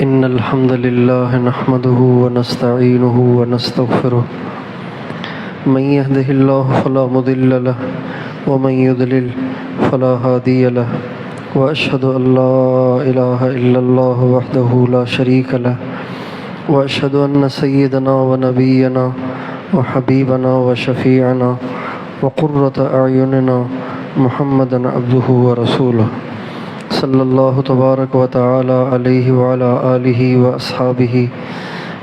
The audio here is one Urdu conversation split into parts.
إن الحمد لله نحمده ونستعينه ونستغفره من يهده الله فلا مضل له ومن يضلل فلا هادي له وأشهد أن لا إله إلا الله وحده لا شريك له وأشهد أن سيدنا ونبينا وحبيبنا وشفيعنا وقرة أعيننا محمدا عبده ورسوله صلی اللہ تبارک و تعالی علیہ وعلی آلہ واصحابہ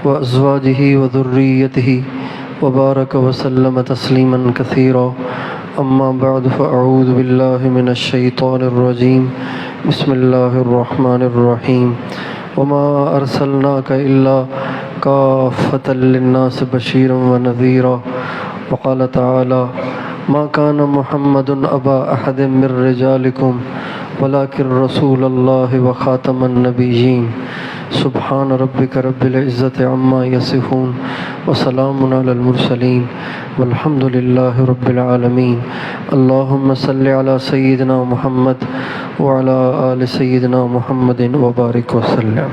وازواجہ وذریتہ وبارک وسلم تسلیما کثیرا اما بعد فاعوذ باللہ من الشیطان الرجیم بسم اللہ الرحمن الرحیم وما ارسلناک الا کافۃ للناس بشیرا ونذیرا وقال تعالی ما كان محمد ابا احد من رجالکم ولكن رسول الله وخاتم النبيين سبحان ربك رب العزة عما يصفون وسلام على المرسلين والحمد لله رب العالمين اللهم صل على سيدنا محمد وعلى آل سيدنا محمد وبارك وسلم.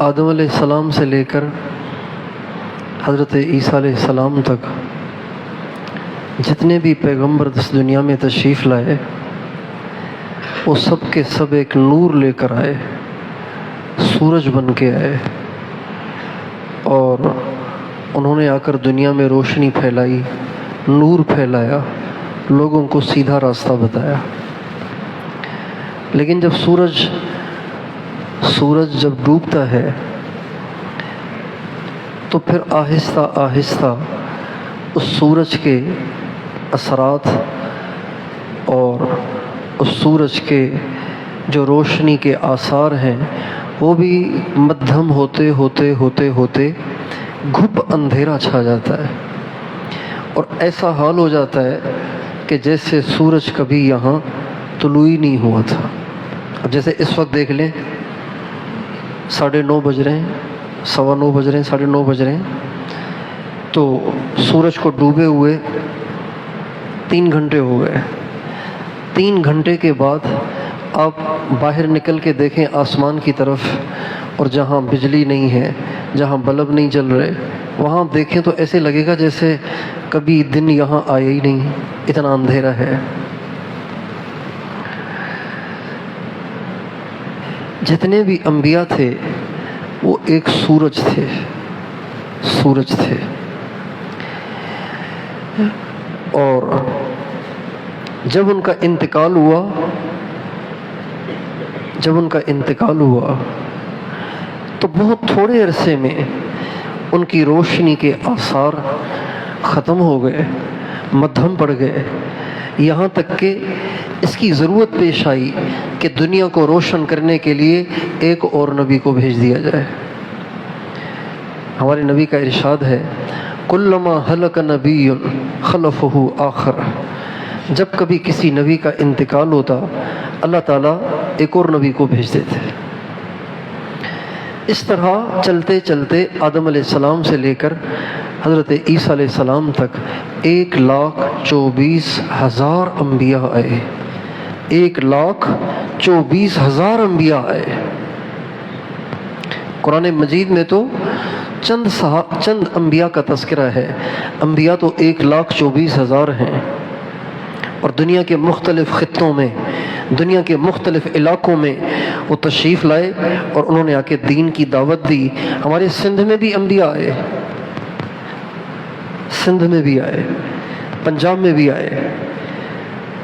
آدم علیہ السلام سے لے کر حضرت عیسیٰ علیہ السلام تک جتنے بھی پیغمبر اس دنیا میں تشریف لائے وہ سب کے سب ایک نور لے کر آئے، سورج بن کے آئے، اور انہوں نے آ کر دنیا میں روشنی پھیلائی، نور پھیلایا، لوگوں کو سیدھا راستہ بتایا. لیکن جب سورج جب ڈوبتا ہے تو پھر آہستہ آہستہ اس سورج کے اثرات اور اس سورج کے جو روشنی کے آثار ہیں وہ بھی مدھم ہوتے ہوتے ہوتے ہوتے گھپ اندھیرا چھا جاتا ہے، اور ایسا حال ہو جاتا ہے کہ جیسے سورج کبھی یہاں طلوع ہی نہیں ہوا تھا. اب جیسے اس وقت دیکھ لیں 9:30 بج رہے ہیں، 9:15 بج رہے ہیں، 9:30 بج رہے ہیں، تو سورج کو ڈوبے ہوئے 3 گھنٹے ہو گئے. 3 گھنٹے کے بعد آپ باہر نکل کے دیکھیں آسمان کی طرف، اور جہاں بجلی نہیں ہے، جہاں بلب نہیں جل رہے، وہاں دیکھیں تو ایسے لگے گا جیسے کبھی دن یہاں آیا ہی نہیں، اتنا اندھیرا ہے. جتنے بھی انبیاء تھے وہ ایک سورج تھے، اور جب ان کا انتقال ہوا تو بہت تھوڑے عرصے میں ان کی روشنی کے آثار ختم ہو گئے، مدھم پڑ گئے، یہاں تک کہ اس کی ضرورت پیش آئی کہ دنیا کو روشن کرنے کے لیے ایک اور نبی کو بھیج دیا جائے. ہمارے نبی کا ارشاد ہے کلما ہلک نبی خلفہ آخر، جب کبھی کسی نبی کا انتقال ہوتا اللہ تعالیٰ ایک اور نبی کو بھیج دیتے. اس طرح چلتے چلتے آدم علیہ السلام سے لے کر حضرت عیسیٰ علیہ السلام تک 1,24,000 انبیاء آئے. 1,24,000 انبیاء آئے. قرآن مجید میں تو چند انبیاء کا تذکرہ ہے، انبیاء تو 1,24,000 ہیں، اور دنیا کے مختلف خطوں میں، دنیا کے مختلف علاقوں میں وہ تشریف لائے اور انہوں نے آ کے دین کی دعوت دی. ہمارے سندھ میں بھی انبیاء آئے، سندھ میں بھی آئے، پنجاب میں بھی آئے،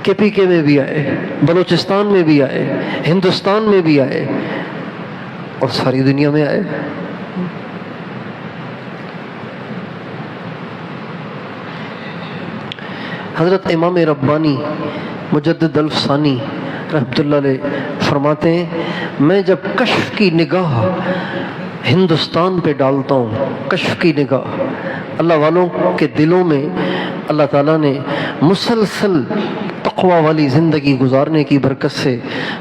KPK میں بھی آئے، بلوچستان میں بھی آئے، ہندوستان میں بھی آئے، اور ساری دنیا میں آئے. حضرت امام ربانی مجدد الفسانی رحمۃ اللہ علیہ فرماتے ہیں میں جب کشف کی نگاہ ہندوستان پہ ڈالتا ہوں کشف کی نگاہ. اللہ والوں کے دلوں میں اللہ تعالیٰ نے مسلسل تقوی والی زندگی گزارنے کی برکت سے،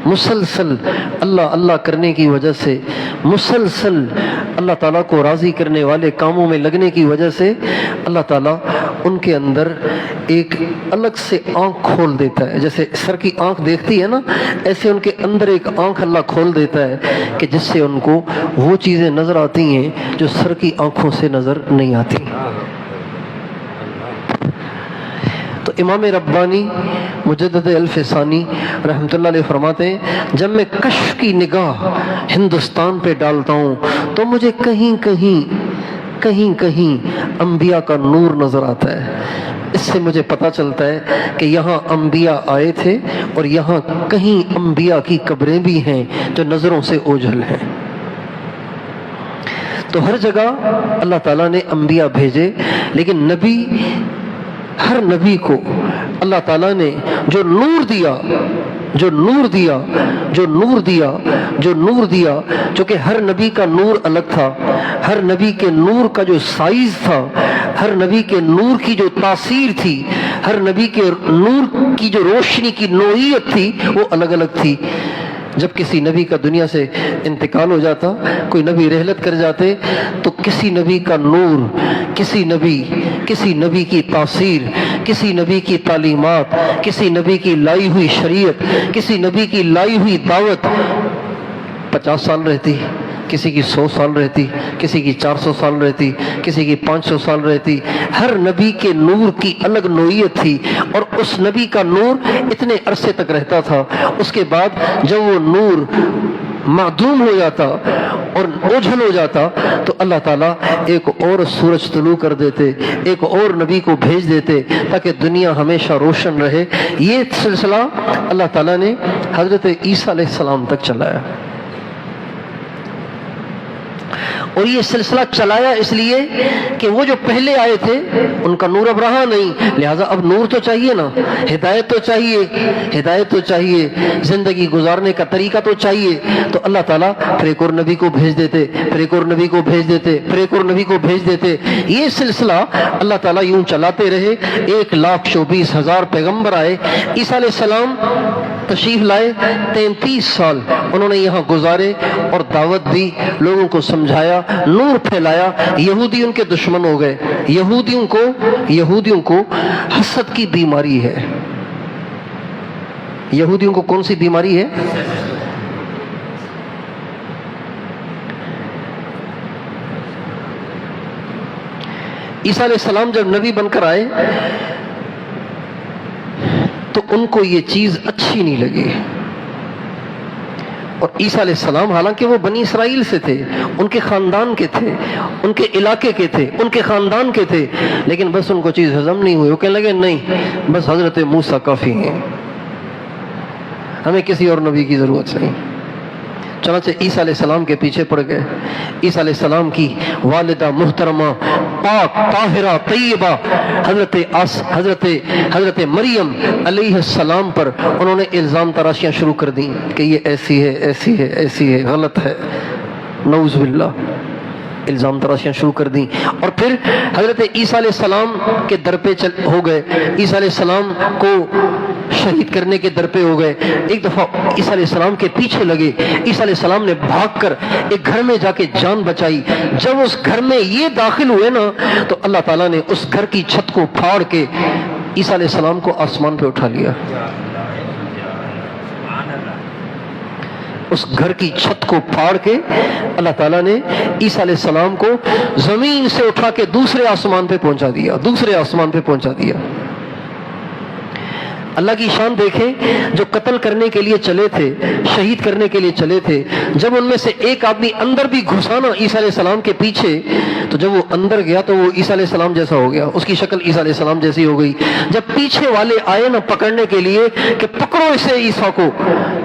مسلسل اللہ اللہ کرنے کی وجہ سے، مسلسل اللہ تعالیٰ کو راضی کرنے والے کاموں میں لگنے کی وجہ سے اللہ تعالیٰ ان کے اندر ایک الگ سے آنکھ کھول دیتا ہے. جیسے سر کی آنکھ دیکھتی ہے نا، ایسے ان کے اندر ایک آنکھ اللہ کھول دیتا ہے کہ جس سے ان کو وہ چیزیں نظر آتی ہیں جو سر کی آنکھوں سے نظر نہیں آتی. تو امام ربانی مجدد الف ثانی رحمۃ اللہ علیہ فرماتے ہیں جب میں کشف کی نگاہ ہندوستان پہ ڈالتا ہوں تو مجھے کہیں کہیں انبیاء کا نور نظر آتا ہے. اس سے مجھے پتہ چلتا ہے کہ یہاں انبیاء آئے تھے اور یہاں کہیں انبیاء کی قبریں بھی ہیں جو نظروں سے اوجھل ہیں. تو ہر جگہ اللہ تعالیٰ نے انبیاء بھیجے، لیکن ہر نبی کو اللہ تعالیٰ نے جو نور دیا چونکہ ہر نبی کا نور الگ تھا، ہر نبی کے نور کا جو سائز تھا، ہر نبی کے نور کی جو تاثیر تھی، ہر نبی کے نور کی جو روشنی کی نوعیت تھی وہ الگ الگ تھی. جب کسی نبی کا دنیا سے انتقال ہو جاتا، کوئی نبی رحلت کر جاتے، تو کسی نبی کا نور، کسی نبی کی تاثیر، کسی نبی کی تعلیمات، کسی نبی کی لائی ہوئی شریعت، کسی نبی کی لائی ہوئی دعوت 50 سال رہتی، کسی کی 100 سال رہتی، کسی کی 400 سال رہتی، کسی کی 500 سال رہتی. ہر نبی کے نور کی الگ نوعیت تھی اور اس نبی کا نور اتنے عرصے تک رہتا تھا. اس کے بعد جب وہ نور معدوم ہو جاتا اور اوجھل ہو جاتا تو اللہ تعالیٰ ایک اور سورج طلوع کر دیتے، ایک اور نبی کو بھیج دیتے تاکہ دنیا ہمیشہ روشن رہے. یہ سلسلہ اللہ تعالیٰ نے حضرت عیسیٰ علیہ السلام تک چلایا، اور یہ سلسلہ چلایا اس لیے کہ وہ جو پہلے آئے تھے ان کا نور اب رہا نہیں، لہٰذا اب نور تو چاہیے نا، ہدایت تو چاہیے، زندگی گزارنے کا طریقہ تو چاہیے. تو اللہ تعالیٰ پھر ایک اور نبی کو بھیج دیتے، پھر ایک اور نبی کو بھیج دیتے، پھر ایک اور نبی کو بھیج دیتے. یہ سلسلہ اللہ تعالیٰ یوں چلاتے رہے. 1,24,000 پیغمبر آئے. عیسیٰ علیہ السلام تشریف لائے، 33 سال انہوں نے یہاں گزارے اور دعوت دی، لوگوں کو سمجھایا، نور پھیلایا. یہودی ان کے دشمن ہو گئے. یہودیوں کو حسد کی بیماری ہے. یہودیوں کو کون سی بیماری ہے؟ عیسیٰ علیہ السلام جب نبی بن کر آئے تو ان کو یہ چیز اچھی نہیں لگی. اور عیسیٰ علیہ السلام حالانکہ وہ بنی اسرائیل سے تھے، ان کے خاندان کے تھے، ان کے علاقے کے تھے، ان کے خاندان کے تھے، لیکن بس ان کو چیز ہضم نہیں ہوئی. وہ کہنے لگے نہیں، بس حضرت موسیٰ کافی ہیں، ہمیں کسی اور نبی کی ضرورت نہیں. چنانچہ عیسیٰ علیہ السلام کے پیچھے پڑ گئے. عیسیٰ علیہ السلام کی والدہ محترمہ پاک طاہرہ طیبہ حضرت مریم علیہ السلام پر انہوں نے الزام تراشیاں شروع کر دیں کہ یہ ایسی ہے، غلط ہے، نعوذ باللہ. الزام تراشیاں شروع کر دیں اور پھر حضرت عیسیٰ علیہ السلام کے در پہ ہو گئے. عیسیٰ علیہ السلام کو شہید کرنے کے در پہ ہو گئے. ایک دفعہ عیسیٰ علیہ السلام کے پیچھے لگے. عیسیٰ علیہ السلام نے بھاگ کر ایک گھر میں جا کے جان بچائی. جب اس گھر میں یہ داخل ہوئے نا تو اللہ تعالیٰ نے اس گھر کی چھت کو پھاڑ کے عیسیٰ علیہ السلام کو آسمان پہ اٹھا لیا. اس گھر کی چھت کو پھاڑ کے اللہ تعالیٰ نے عیسیٰ علیہ السلام کو زمین سے اٹھا کے دوسرے آسمان پہ پہنچا دیا. اللہ کی شان دیکھیں، جو قتل کرنے کے لیے چلے تھے، شہید کرنے کے لیے چلے تھے، جب ان میں سے ایک آدمی اندر بھی گھسانا عیسیٰ علیہ السلام کے پیچھے، تو جب وہ اندر گیا تو وہ عیسیٰ علیہ السلام جیسا ہو گیا، اس کی شکل عیسیٰ علیہ السلام جیسی ہو گئی. جب پیچھے والے آئے نا پکڑنے کے لیے کہ پکڑو اسے عیسیٰ کو،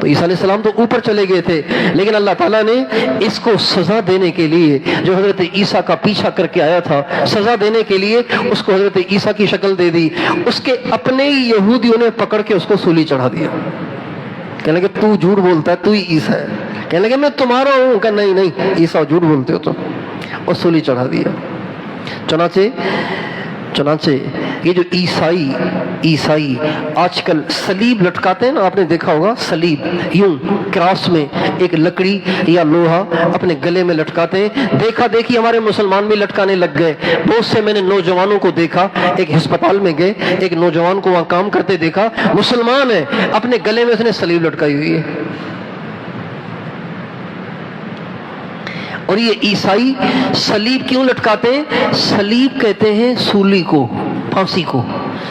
تو عیسیٰ علیہ السلام تو اوپر چلے گئے تھے، لیکن اللہ تعالیٰ نے اس کو سزا دینے کے لیے، جو حضرت عیسیٰ کا پیچھا کر کے آیا تھا، سزا دینے کے لیے اس کو حضرت عیسیٰ کی شکل دے دی. اس کے اپنے ہی یہودیوں نے پکڑ کے اس کو سولی چڑھا دیا. کہنے لگے تو جھوٹ بولتا ہے، تو ہی عیسیٰ ہے. کہنے لگے میں تمہارا ہوں، کہ نہیں نہیں عیسیٰ جھوٹ بولتے ہو تم، اور سولی چڑھا دیا۔ چنانچہ یہ جو عیسائی آج کل صلیب لٹکاتے ہیں نا، آپ نے دیکھا ہوگا صلیب یوں کراس میں ایک لکڑی یا لوہا اپنے گلے میں لٹکاتے ہیں، دیکھا دیکھی ہمارے مسلمان بھی لٹکانے لگ گئے۔ بہت سے میں نے نوجوانوں کو دیکھا، ایک ہسپتال میں گئے، ایک نوجوان کو وہاں کام کرتے دیکھا، مسلمان ہے، اپنے گلے میں اس نے صلیب لٹکائی ہوئی ہے۔ اور یہ عیسائی صلیب کیوں لٹکاتے ہیں؟ صلیب کہتے ہیں سولی کو، پھانسی کو۔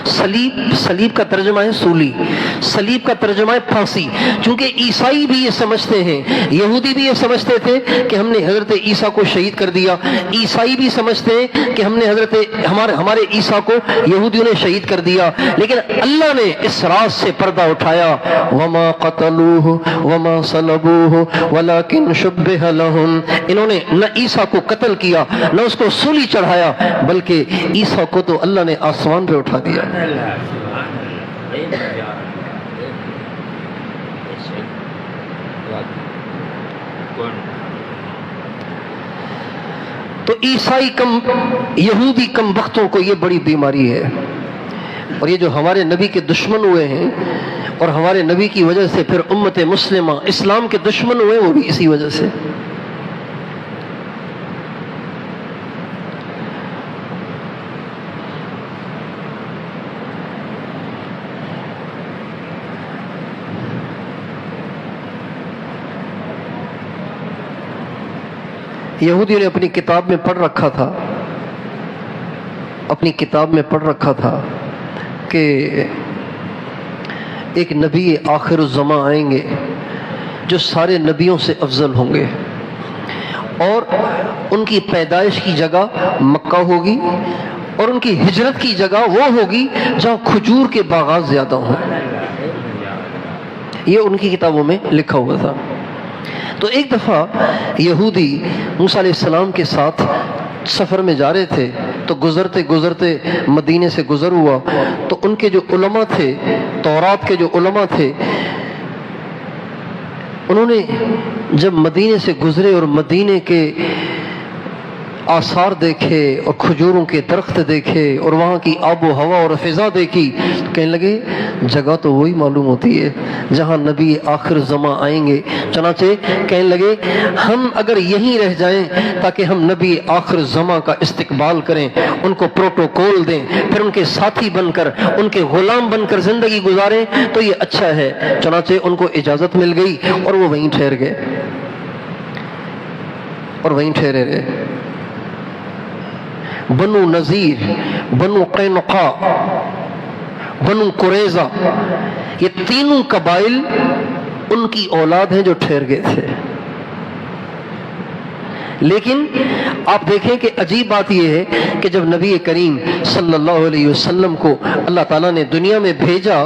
صلیب کا ترجمہ ہے سولی، صلیب کا ترجمہ ہے پھانسی۔ چونکہ عیسائی بھی یہ سمجھتے ہیں، یہودی بھی یہ سمجھتے تھے کہ ہم نے حضرت عیسیٰ کو شہید کر دیا، عیسائی بھی سمجھتے ہیں کہ ہم نے ہمارے عیسیٰ کو یہودیوں نے شہید کر دیا، لیکن اللہ نے اس راز سے پردہ اٹھایا، وما قتلوہ وما صلبوہ ولکن شبہ لہم۔ انہوں نے نہ عیسیٰ کو قتل کیا، نہ اس کو سولی چڑھایا، بلکہ عیسیٰ کو تو اللہ نے آسمان پہ اٹھا دیا۔ تو عیسائی یہودی کم بختوں کو یہ بڑی بیماری ہے، اور یہ جو ہمارے نبی کے دشمن ہوئے ہیں اور ہمارے نبی کی وجہ سے پھر امت مسلمہ اسلام کے دشمن ہوئے، وہ بھی اسی وجہ سے۔ یہودیوں نے اپنی کتاب میں پڑھ رکھا تھا کہ ایک نبی آخر الزمان آئیں گے جو سارے نبیوں سے افضل ہوں گے، اور ان کی پیدائش کی جگہ مکہ ہوگی، اور ان کی ہجرت کی جگہ وہ ہوگی جہاں کھجور کے باغات زیادہ ہوں۔ یہ ان کی کتابوں میں لکھا ہوا تھا۔ تو ایک دفعہ یہودی موسیٰ علیہ السلام کے ساتھ سفر میں جا رہے تھے، تو گزرتے مدینے سے گزر ہوا، تو ان کے جو علماء تھے، تورات کے جو علماء تھے، انہوں نے جب مدینے سے گزرے اور مدینے کے آثار دیکھے اور کھجوروں کے درخت دیکھے اور وہاں کی آب و ہوا اور فضا دیکھی، تو کہنے لگے جگہ تو وہی معلوم ہوتی ہے جہاں نبی آخر زمان آئیں گے۔ چنانچہ کہنے لگے ہم اگر یہیں رہ جائیں تاکہ ہم نبی آخر زمان کا استقبال کریں، ان کو پروٹوکول دیں، پھر ان کے ساتھی بن کر، ان کے غلام بن کر زندگی گزاریں، تو یہ اچھا ہے۔ چنانچہ ان کو اجازت مل گئی اور وہ وہیں ٹھہر گئے اور وہیں ٹھہرے رہے۔ بنو نذیر، بنو قینقاع، بنو قریظہ، یہ تینوں قبائل ان کی اولاد ہیں جو ٹھہر گئے تھے۔ لیکن آپ دیکھیں کہ عجیب بات یہ ہے کہ جب نبی کریم صلی اللہ علیہ وسلم کو اللہ تعالیٰ نے دنیا میں بھیجا،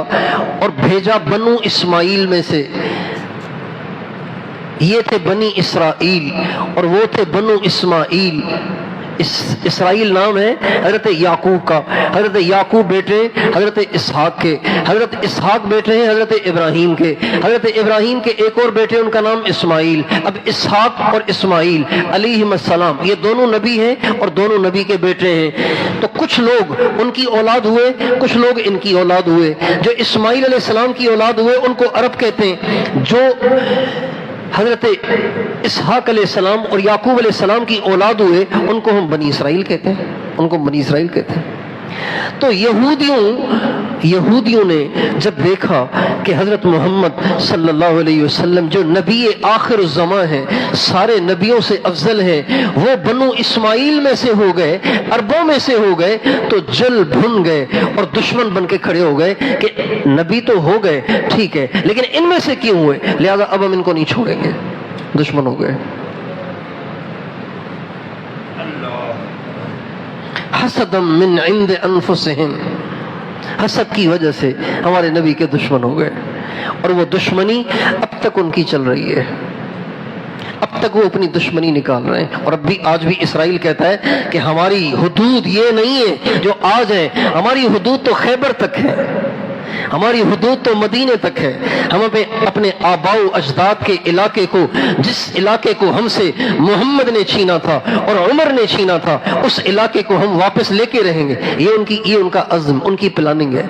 اور بھیجا بنو اسماعیل میں سے، یہ تھے بنی اسرائیل اور وہ تھے بنو اسماعیل۔ اسرائیل نام ہے حضرت یعقوب کا، حضرت یعقوب بیٹے حضرت اسحاق کے، حضرت اسحاق بیٹے ہیں حضرت ابراہیم کے، حضرت ابراہیم کے ایک اور بیٹے ان کا نام اسماعیل۔ اب اسحاق اور اسماعیل علیہم السلام یہ دونوں نبی ہیں اور دونوں نبی کے بیٹے ہیں۔ تو کچھ لوگ ان کی اولاد ہوئے، کچھ لوگ ان کی اولاد ہوئے۔ جو اسماعیل علیہ السلام کی اولاد ہوئے ان کو عرب کہتے ہیں، جو حضرت اسحاق علیہ السلام اور یعقوب علیہ السلام کی اولاد ہوئے ان کو ہم بنی اسرائیل کہتے ہیں۔ تو یہودیوں نے جب دیکھا کہ حضرت محمد صلی اللہ علیہ وسلم جو نبی آخر الزمان ہیں، سارے نبیوں سے افضل ہیں، وہ بنو اسماعیل میں سے ہو گئے، عربوں میں سے ہو گئے، تو جل بھن گئے اور دشمن بن کے کھڑے ہو گئے کہ نبی تو ہو گئے ٹھیک ہے، لیکن ان میں سے کیوں ہوئے، لہذا اب ہم ان کو نہیں چھوڑیں گے، دشمن ہو گئے۔ حسدا من عند انفسہم، حسد کی وجہ سے ہمارے نبی کے دشمن ہو گئے، اور وہ دشمنی اب تک ان کی چل رہی ہے، اب تک وہ اپنی دشمنی نکال رہے ہیں۔ اور آج بھی اسرائیل کہتا ہے کہ ہماری حدود یہ نہیں ہے جو آج ہے، ہماری حدود تو خیبر تک ہے، ہماری حدود تو مدینے تک ہے. ہم اپنے آباؤ اجداد کے علاقے کو، جس علاقے کو ہم سے محمد نے چھینا تھا اور عمر نے چھینا تھا، اس علاقے کو ہم واپس لے کے رہیں گے. یہ ان کا عزم، ان کی پلاننگ ہے.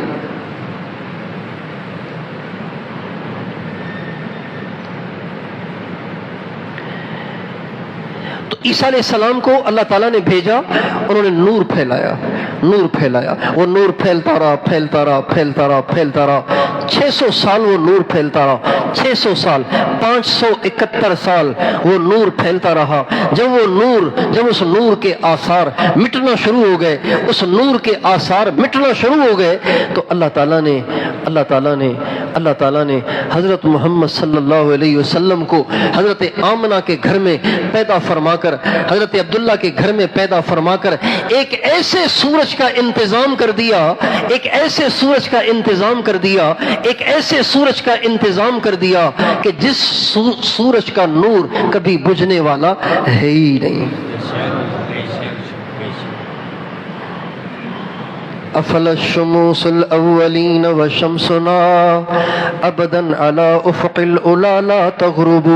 تو عیسیٰ علیہ السلام کو اللہ تعالیٰ نے بھیجا، انہوں نے نور پھیلایا، نور پھیلایا. وہ نور پھیلتا رہا، پھیلتا رہا، پھیلتا رہا، پھیلتا رہا. 600 سال وہ نور پھیلتا رہا. 600 سال، 571 سال وہ نور پھیلتا رہا. جب اس نور کے آثار مٹنا شروع ہو گئے، اس نور کے آثار مٹنا شروع ہو گئے، تو اللہ تعالیٰ نے حضرت محمد صلی اللہ علیہ وسلم کو حضرت آمنہ کے گھر میں پیدا فرما کر، حضرت عبداللہ کے گھر میں پیدا فرما کر ایک ایسے سورج کا انتظام کر دیا، ایک ایسے سورج کا انتظام کر دیا، ایک ایسے سورج کا انتظام کر دیا کہ جس سورج کا نور کبھی بجھنے والا ہے ہی نہیں. افل الشموس الاولین وشمسنا ابدا علی افق العلا لا تغرب.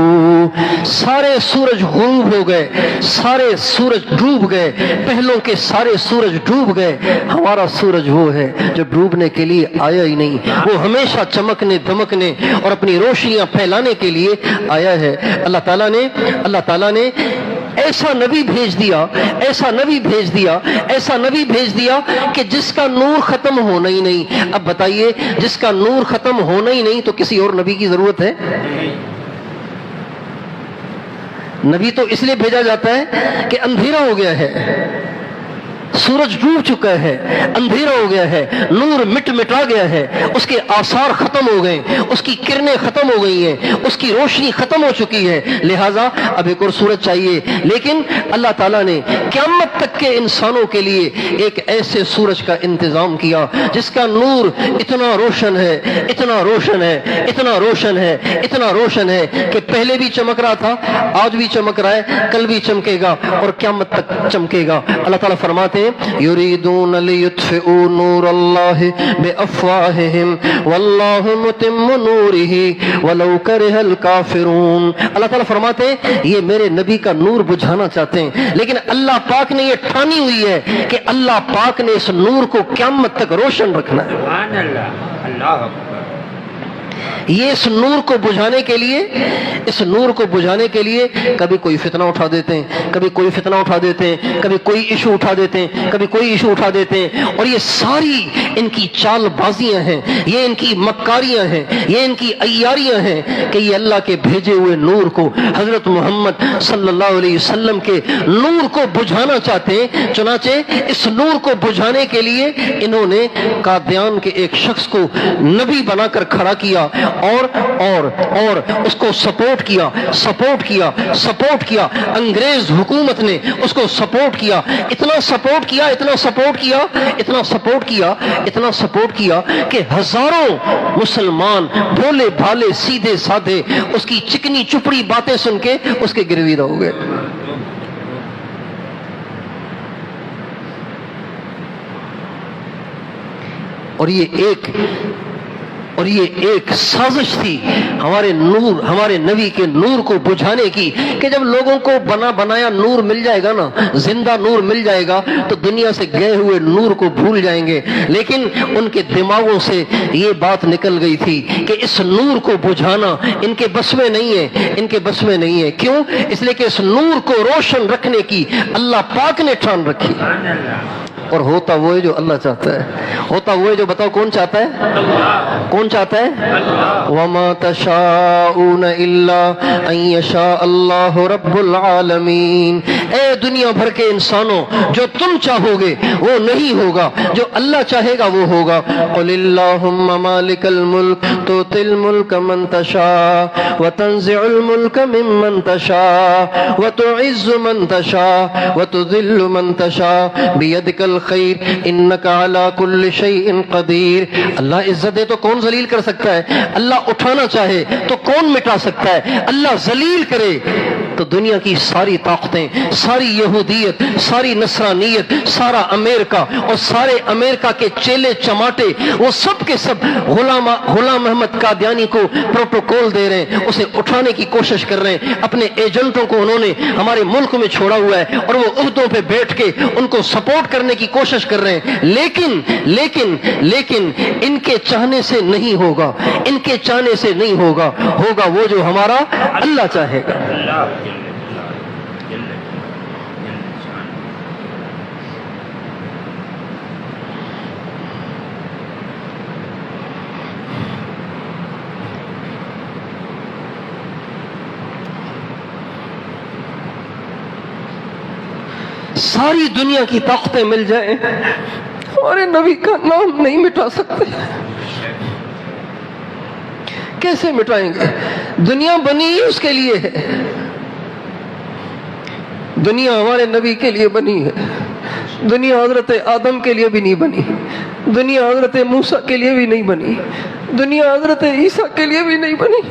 سارے سورج غروب ہو گئے، سارے سورج ڈوب گئے، پہلوں کے سارے سورج ڈوب گئے. ہمارا سورج وہ ہے جو ڈوبنے کے لیے آیا ہی نہیں، وہ ہمیشہ چمکنے دمکنے اور اپنی روشنیاں پھیلانے کے لیے آیا ہے. اللہ تعالیٰ نے ایسا نبی بھیج دیا، ایسا نبی بھیج دیا، ایسا نبی بھیج دیا کہ جس کا نور ختم ہونا ہی نہیں. اب بتائیے، جس کا نور ختم ہونا ہی نہیں تو کسی اور نبی کی ضرورت ہے؟ نبی تو اس لیے بھیجا جاتا ہے کہ اندھیرا ہو گیا ہے، سورج ڈوب چکا ہے، اندھیرا ہو گیا ہے، نور مٹا گیا ہے، اس کے آثار ختم ہو گئے، اس کی کرنیں ختم ہو گئی ہیں، اس کی روشنی ختم ہو چکی ہے، لہٰذا اب ایک اور سورج چاہیے. لیکن اللہ تعالیٰ نے قیامت تک کے انسانوں کے لیے ایک ایسے سورج کا انتظام کیا جس کا نور اتنا روشن ہے، اتنا روشن ہے، اتنا روشن ہے، اتنا روشن ہے کہ پہلے بھی چمک رہا تھا، آج بھی چمک رہا ہے، کل بھی چمکے گا اور قیامت تک چمکے گا. اللہ تعالیٰ فرماتے یریدون لیطفئوا نور اللہ بافواہہم واللہ متم نورہ ولو کرہ الکافرون. اللہ تعالیٰ فرماتے ہیں یہ میرے نبی کا نور بجھانا چاہتے ہیں، لیکن اللہ پاک نے یہ ٹھانی ہوئی ہے کہ اللہ پاک نے اس نور کو قیامت تک روشن رکھنا ہے. سبحان اللہ، اللہ اکبر. یہ اس نور کو بجھانے کے لیے، اس نور کو بجھانے کے لیے کبھی کوئی فتنہ اٹھا دیتے ہیں، کبھی کوئی فتنہ اٹھا دیتے ہیں، کبھی کوئی ایشو اٹھا دیتے ہیں، کبھی کوئی ایشو اٹھا دیتے ہیں. اور یہ ساری ان کی چال بازیاں ہیں، یہ ان کی مکاریاں ہیں، یہ ان کی عیاریاں ہیں کہ یہ اللہ کے بھیجے ہوئے نور کو، حضرت محمد صلی اللہ علیہ وسلم کے نور کو بجھانا چاہتے ہیں. چنانچہ اس نور کو بجھانے کے لیے انہوں نے قادیان کے ایک شخص کو نبی بنا کر کھڑا کیا اور اس کو سپورٹ کیا. انگریز حکومت نے اس کو سپورٹ کیا، اتنا سپورٹ کیا کہ ہزاروں مسلمان بھولے بھالے سیدھے سادھے اس کی چکنی چپڑی باتیں سن کے اس کے گرویدہ ہو گئے. اور یہ ایک سازش تھی ہمارے نبی کے نور کو بجھانے کی کہ جب لوگوں کو بنایا نور مل جائے گا نا، زندہ نور مل جائے گا تو دنیا سے گئے ہوئے نور کو بھول جائیں گے. لیکن ان کے دماغوں سے یہ بات نکل گئی تھی کہ اس نور کو بجھانا ان کے بس میں نہیں ہے. کیوں؟ اس لیے کہ اس نور کو روشن رکھنے کی اللہ پاک نے ٹھان رکھی. اور ہوتا وہ ہے جو اللہ چاہتا ہے، ہوتا وہ ہے جو، بتاؤ کون چاہتا ہے؟ کون چاہتا ہے؟ وَمَا تَشَاءُونَ إِلَّا أَن يَشَاءَ اللَّهُ رَبُّ الْعَالَمِينَ. اے دنیا بھر کے انسانوں، جو تم چاہو گے وہ نہیں ہوگا، جو اللہ چاہے گا وہ ہوگا. قُلِ اللَّهُمَّ مَالِكَ الْمُلْكِ تُؤْتِي الْمُلْكَ مَن تَشَاءُ وَتَنزِعُ الْمُلْكَ مِمَّن تَشَاءُ وَتُعِزُّ مَن تَشَاءُ وَتُذِلُّ مَن تَشَاءُ بِيَدِكَ الخیر انک علی کل شیء قدیر. اللہ عزت دے تو کون ذلیل کر سکتا ہے؟ اللہ اٹھانا چاہے تو کون مٹا سکتا ہے؟ اللہ ذلیل کرے تو دنیا کی ساری طاقتیں، ساری یہودیت، ساری نصرانیت، سارا امریکہ اور سارے امریکہ کے چیلے چماٹے، وہ سب کے سب غلام محمد قادیانی کو پروٹوکول دے رہے ہیں، اسے اٹھانے کی کوشش کر رہے ہیں۔ اپنے ایجنٹوں کو انہوں نے ہمارے ملک میں چھوڑا ہوا ہے اور وہ عہدوں پہ بیٹھ کے ان کو سپورٹ کرنے کی کوشش کر رہے ہیں، لیکن ان کے چاہنے سے نہیں ہوگا، ان کے چاہنے سے نہیں ہوگا وہ جو ہمارا اللہ چاہے گا۔ ساری دنیا کی طاقتیں مل جائیں، ہمارے نبی کا نام نہیں مٹا سکتے۔ کیسے مٹائیں گے؟ دنیا بنی اس کے لیے ہے، دنیا ہمارے نبی کے لیے بنی ہے، دنیا حضرت آدم کے لیے بھی نہیں بنی، دنیا حضرت موسیٰ کے لیے بھی نہیں بنی، دنیا حضرت عیسیٰ کے لیے بھی نہیں بنی،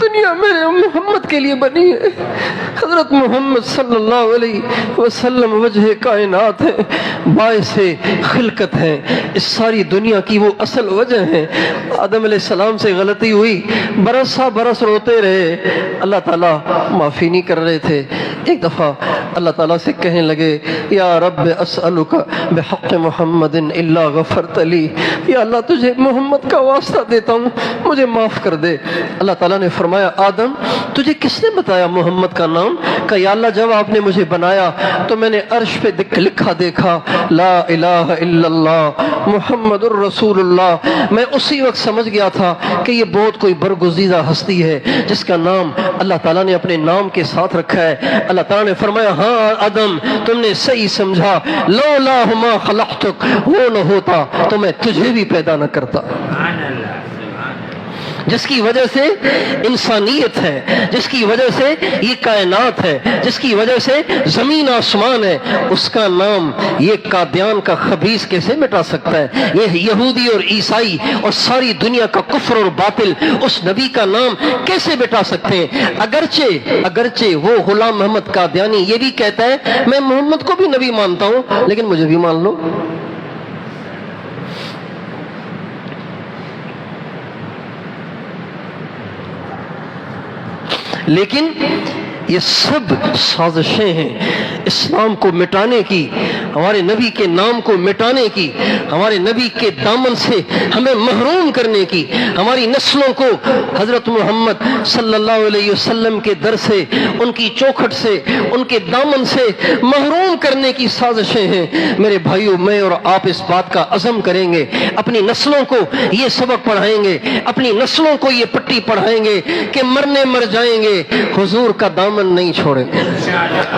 دنیا میرے محمد کے لیے بنی ہے۔ حضرت محمد صلی اللہ علیہ وسلم وجہ کائنات ہے، باعث خلقت ہے، اس ساری دنیا کی وہ اصل وجہ ہے۔ آدم علیہ السلام سے غلطی ہوئی، برس روتے رہے، اللہ تعالیٰ معافی نہیں کر رہے تھے۔ ایک دفعہ اللہ تعالیٰ سے کہنے لگے، یا رب اسألک بحق محمد الا غفرت لی، یا اللہ تجھے محمد کا واسطہ دیتا ہوں، مجھے معاف کر دے۔ اللہ تعالیٰ نے فرمایا، آدم تجھے کس نے بتایا محمد کا نام؟ کہ یا اللہ جب آپ نے مجھے بنایا تو میں نے عرش پہ لکھا دیکھا لا الہ الا اللہ محمد الرسول اللہ، میں اسی وقت سمجھ گیا تھا کہ یہ بہت کوئی برگزیدہ ہستی ہے جس کا نام اللہ تعالیٰ نے اپنے نام کے ساتھ رکھا ہے۔ اللہ تعالیٰ نے فرمایا، ہاں آدم تم نے صحیح سمجھا، لولا ما خلقتک، وہ نہ ہوتا تو میں تجھے بھی پیدا نہ کرتا۔ جس کی وجہ سے انسانیت ہے، جس کی وجہ سے یہ کائنات ہے، جس کی وجہ سے زمین آسمان ہے، اس کا نام یہ قادیان کا خبیث کیسے مٹا سکتا ہے؟ یہ یہودی اور عیسائی اور ساری دنیا کا کفر اور باطل اس نبی کا نام کیسے مٹا سکتے ہیں؟ اگرچہ وہ غلام محمد قادیانی یہ بھی کہتا ہے میں محمد کو بھی نبی مانتا ہوں، لیکن مجھے بھی مان لو۔ لیکن یہ سب سازشیں ہیں اسلام کو مٹانے کی، ہمارے نبی کے نام کو مٹانے کی، ہمارے نبی کے دامن سے ہمیں محروم کرنے کی، ہماری نسلوں کو حضرت محمد صلی اللہ علیہ وسلم کے در سے، ان کی چوکھٹ سے، ان کے دامن سے محروم کرنے کی سازشیں ہیں۔ میرے بھائیوں، میں اور آپ اس بات کا عزم کریں گے، اپنی نسلوں کو یہ سبق پڑھائیں گے، اپنی نسلوں کو یہ پٹی پڑھائیں گے کہ مرنے مر جائیں گے، حضور کا دامن نہیں چھوڑیں گے،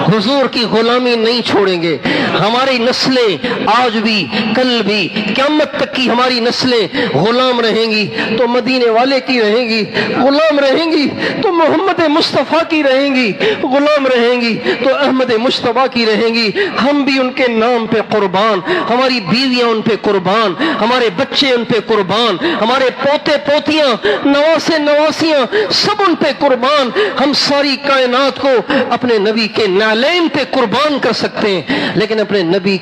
حضور کی غلامی نہیں چھوڑیں گے۔ ہماری نسلیں آج بھی، کل بھی، قیامت تک کی ہماری نسلیں غلام رہیں گی تو مدینے والے کی رہیں گی، غلام رہیں گی تو محمد مصطفیٰ کی رہیں گی، غلام رہیں گی تو احمد مصطفیٰ کی رہیں گی۔ ہم بھی ان کے نام پہ قربان، ہماری بیویاں ان پہ قربان، ہمارے بچے ان پہ قربان، ہمارے پوتے پوتیاں، نواسے نواسیاں سب ان پہ قربان۔ ہم ساری کائنات کو اپنے نبی کے نعلین پہ قربان کر سکتے ہیں، لیکن اپنے نبی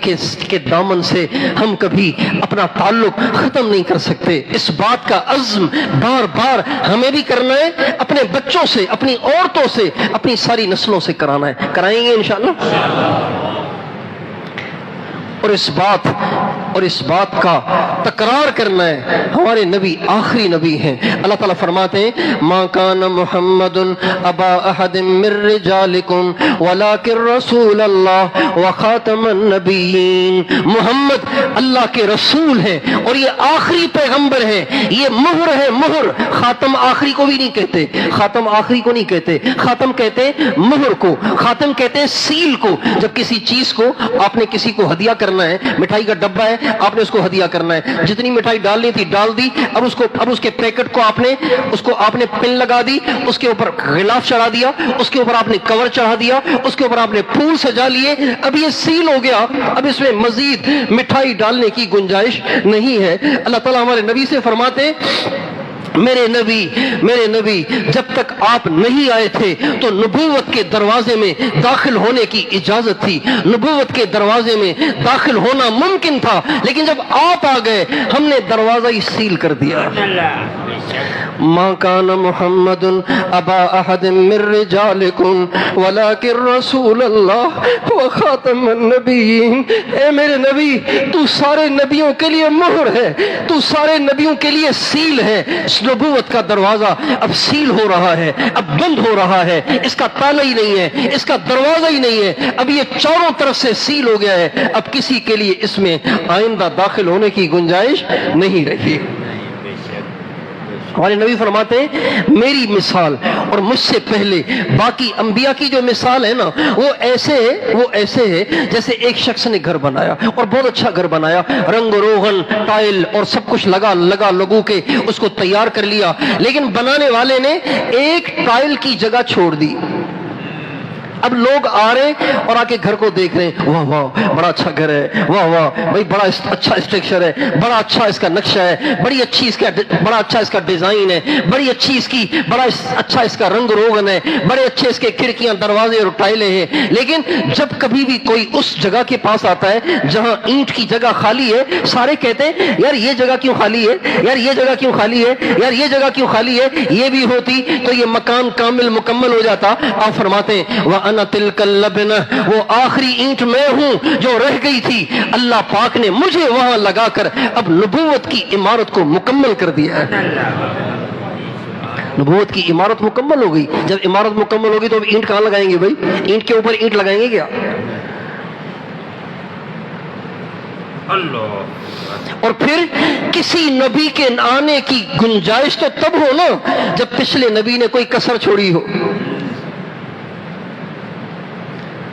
کے دامن سے ہم کبھی اپنا تعلق ختم نہیں کر سکتے۔ اس بات کا عزم بار بار ہمیں بھی کرنا ہے، اپنے بچوں سے، اپنی عورتوں سے، اپنی ساری نسلوں سے کرانا ہے، کرائیں گے انشاءاللہ۔ اور اس بات کا تکرار کرنا ہے، ہمارے نبی آخری نبی ہیں۔ اللہ تعالیٰ فرماتے ہیں ما کان محمد ابا احد من رجالکم ولکن رسول اللہ وخاتم النبیین۔ محمد اللہ کے رسول ہیں اور یہ آخری پیغمبر ہیں، یہ مہر ہے، مہر۔ خاتم آخری کو بھی نہیں کہتے، خاتم آخری کو نہیں کہتے، خاتم کہتے مہر کو، خاتم کہتے سیل کو۔ جب کسی چیز کو آپ نے کسی کو ہدیہ کرنا ہے، مٹھائی کا ڈبہ ہے، آپ نے اس کو ہدیہ کرنا ہے، جتنی مٹھائی ڈالنی تھی ڈال دی، اب اس کے پیکٹ کو آپ نے پن لگا دی، اس کے اوپر غلاف چڑھا دیا، اس کے اوپر آپ نے کور چڑھا دیا، اس کے اوپر آپ نے پھول سجا لیے، اب یہ سیل ہو گیا، اب اس میں مزید مٹھائی ڈالنے کی گنجائش نہیں ہے۔ اللہ تعالیٰ ہمارے نبی سے فرماتے میرے نبی جب تک آپ نہیں آئے تھے تو نبوت کے دروازے میں داخل ہونے کی اجازت تھی، نبوت کے دروازے میں داخل ہونا ممکن تھا، لیکن جب آپ آ گئے ہم نے دروازہ ہی سیل کر دیا۔ ما کان محمد ابا احد من رجالکم ولکن رسول اللہ وخاتم النبیین۔ اے میرے نبی، تو سارے نبیوں کے لیے مہر ہے، تو سارے نبیوں کے لیے سیل ہے۔ نبوت کا دروازہ اب سیل ہو رہا ہے، اب بند ہو رہا ہے، اس کا تالا ہی نہیں ہے، اس کا دروازہ ہی نہیں ہے، اب یہ چاروں طرف سے سیل ہو گیا ہے، اب کسی کے لیے اس میں آئندہ داخل ہونے کی گنجائش نہیں رہی۔ ہمارے نبی فرماتے ہیں میری مثال اور مجھ سے پہلے باقی انبیاء کی جو مثال ہے نا، وہ ایسے ہے جیسے ایک شخص نے گھر بنایا اور بہت اچھا گھر بنایا، رنگ روغن ٹائل اور سب کچھ لگا کے اس کو تیار کر لیا، لیکن بنانے والے نے ایک ٹائل کی جگہ چھوڑ دی۔ اب لوگ آ رہے اور آ کے گھر کو دیکھ رہے ہیں، واہ واہ بڑا اچھا گھر ہے، واہ واہ بھائی بڑا اچھا اسٹرکچر ہے، بڑا اچھا اس کا نقشہ ہے، بڑا اچھا اس کا ڈیزائن ہے، بڑا اچھا اس کا رنگ روغن ہے، بڑے اچھے اس کے کھڑکیاں دروازے اور ٹائلیں ہیں، لیکن جب کبھی بھی کوئی اس جگہ کے پاس آتا ہے جہاں اینٹ کی جگہ خالی ہے، سارے کہتے ہیں یار یہ جگہ کیوں خالی ہے، یار یہ جگہ کیوں خالی ہے، یار یہ جگہ کیوں خالی ہے، یہ بھی ہوتی تو یہ مکان کامل مکمل ہو جاتا۔ آپ فرماتے ہیں وَأَنَا تِلْكَ اللَّبْنَةُ، وہ آخری اینٹ میں ہوں جو رہ گئی تھی، اللہ پاک نے مجھے وہاں لگا کر اب نبوت کی عمارت کو مکمل کر دیا ہے۔ نبوت کی عمارت مکمل ہو گئی۔ جب عمارت مکمل ہوگی تو اب اینٹ کہاں لگائیں گے بھائی؟ اینٹ کے اوپر اینٹ لگائیں گے کیا؟ اور پھر کسی نبی کے آنے کی گنجائش تو تب ہو نا جب پچھلے نبی نے کوئی کسر چھوڑی ہو۔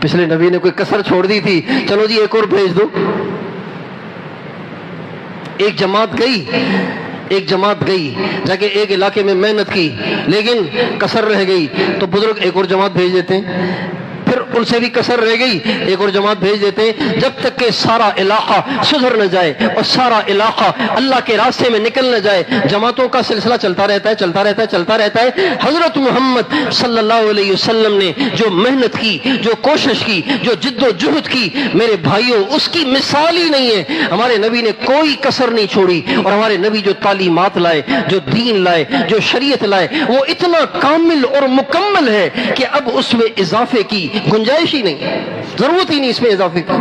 پچھلے نبی نے کوئی کسر چھوڑ دی تھی، چلو جی ایک اور بھیج دو۔ ایک جماعت گئی جا کے ایک علاقے میں محنت کی، لیکن کسر رہ گئی تو بزرگ ایک اور جماعت بھیج دیتے ہیں، پھر ان سے بھی کسر رہ گئی ایک اور جماعت بھیج دیتے ہیں، جب تک کہ سارا علاقہ سدھر نہ جائے اور سارا علاقہ اللہ کے راستے میں نکل نہ جائے، جماعتوں کا سلسلہ چلتا رہتا ہے۔ حضرت محمد صلی اللہ علیہ وسلم نے جو محنت کی، جو کوشش کی، جو جد و جہد کی، میرے بھائیوں اس کی مثال ہی نہیں ہے۔ ہمارے نبی نے کوئی کسر نہیں چھوڑی، اور ہمارے نبی جو تعلیمات لائے، جو دین لائے، جو شریعت لائے، وہ اتنا کامل اور مکمل ہے کہ اب اس میں اضافے کی گنجائش ہی نہیں، ضرورت ہی نہیں اس میں اضافے کی۔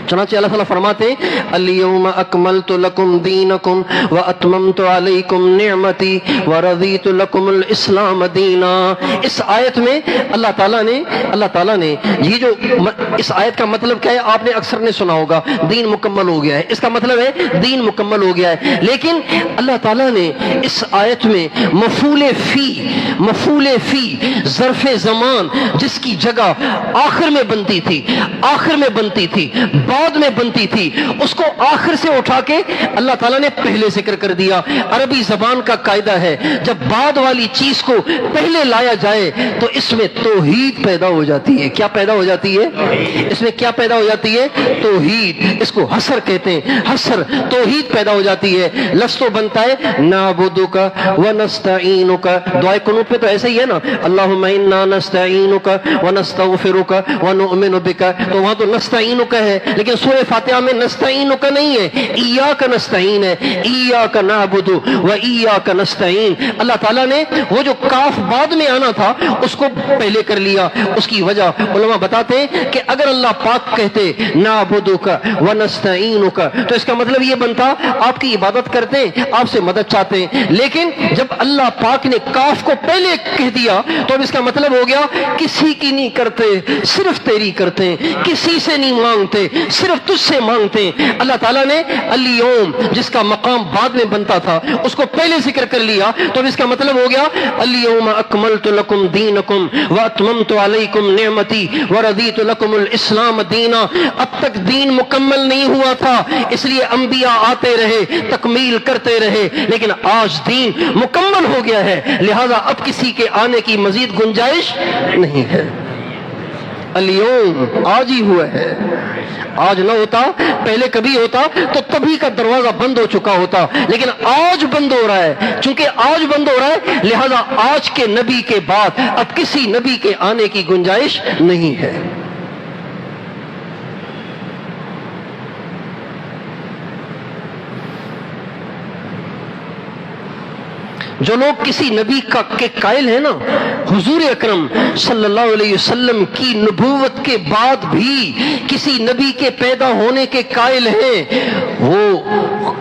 چنانچہ اللہ تعالیٰ فرماتے ہیں الیوم اکملت لکم دینکم واتممت علیکم نعمتی ورضیت لکم الاسلام دینا۔ اس آیت میں اللہ تعالیٰ نے یہ جو اس آیت کا مطلب کیا ہے آپ نے اکثر نے سنا ہوگا، دین مکمل ہو گیا ہے، اس کا مطلب ہے دین مکمل ہو گیا ہے، لیکن اللہ تعالیٰ نے اس آیت میں مفعول فی ظرف زمان جس کی جگہ آخر میں بنتی تھی بعد میں بنتی تھی، اس کو آخر سے اٹھا کے اللہ تعالیٰ نے پہلے ذکر کر دیا۔ عربی زبان کا قاعدہ ہے جب بعد والی چیز کو پہلے لایا جائے تو اس میں توحید پیدا ہو جاتی ہے۔ کیا پیدا ہو جاتی ہے؟ اس میں کیا پیدا ہو جاتی ہے؟ توحید۔ اس کو حسر کہتے ہیں، حسر، توحید پیدا ہو جاتی ہے۔ لفظ بنتا ہے نعبدک ونستعینک، دعائے قنوت پہ تو ایسا ہی ہے نا، اللہم انا نستعینک ونستغفرک ونؤمن بک، تو وہاں تو نستعینک ہے، لیکن سورہ فاتحہ میں نستعینک نہیں ہے، ایاک نستعین ہے، ایاک نعبد و ایاک نستعین۔ اللہ تعالیٰ نے وہ جو کاف بعد میں آنا تھا اس کو پہلے کر لیا۔ اس کی وجہ علماء بتاتے ہیں کہ اگر اللہ پاک کہتے نعبدک و نستعینک تو اس کا مطلب یہ بنتا آپ کی عبادت کرتے ہیں، آپ سے مدد چاہتے ہیں، لیکن جب اللہ پاک نے کاف کو پہلے کہہ دیا تو اب اس کا مطلب ہو گیا کسی کی نہیں کرتے، صرف تیری کرتے ہیں، کسی سے نہیں مانگتے، صرف تجھ سے مانگتے ہیں۔ اللہ تعالیٰ نے الیوم جس کا مقام بعد میں بنتا تھا اس کو پہلے ذکر کر لیا، تو اب اس کا مطلب ہو گیا الیوم اکملت لکم دینکم واتممت علیکم نعمتی ورضیت لکم الاسلام دینا۔ اب تک دین مکمل نہیں ہوا تھا، اس لیے انبیاء آتے رہے، تکمیل کرتے رہے، لیکن آج دین مکمل ہو گیا ہے، لہذا اب کسی کے آنے کی مزید گنجائش نہیں ہے۔ اليوم، آج ہی ہوا ہے. آج نہ ہوتا، پہلے کبھی ہوتا تو تبھی کا دروازہ بند ہو چکا ہوتا، لیکن آج بند ہو رہا ہے. چونکہ آج بند ہو رہا ہے لہذا آج کے نبی کے بعد اب کسی نبی کے آنے کی گنجائش نہیں ہے. جو لوگ کسی نبی کے قائل ہیں نا، حضور اکرم صلی اللہ علیہ وسلم کی نبوت کے بعد بھی کسی نبی کے پیدا ہونے کے قائل ہیں، وہ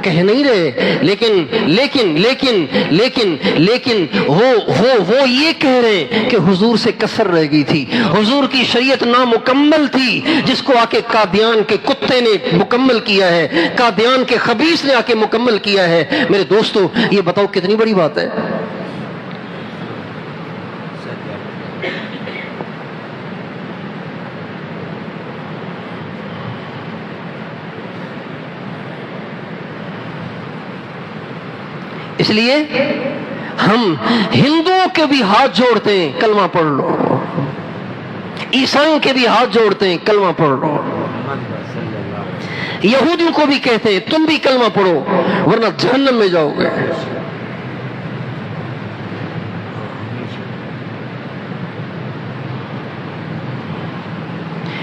کہہ نہیں رہے، لیکن وہ یہ کہہ رہے ہیں کہ حضور سے کسر رہ گئی تھی، حضور کی شریعت نامکمل تھی، جس کو آ کے قادیان کے کتے نے مکمل کیا ہے، قادیان کے خبیث نے آ کے مکمل کیا ہے. میرے دوستو یہ بتاؤ کتنی بڑی بات ہے. اس لیے ہم ہندوؤں کے بھی ہاتھ جوڑتے ہیں کلمہ پڑھ لو، عیسائیوں کے بھی ہاتھ جوڑتے ہیں کلمہ پڑھ لو، یہودیوں کو بھی کہتے ہیں تم بھی کلمہ پڑھو ورنہ جہنم میں جاؤ گے.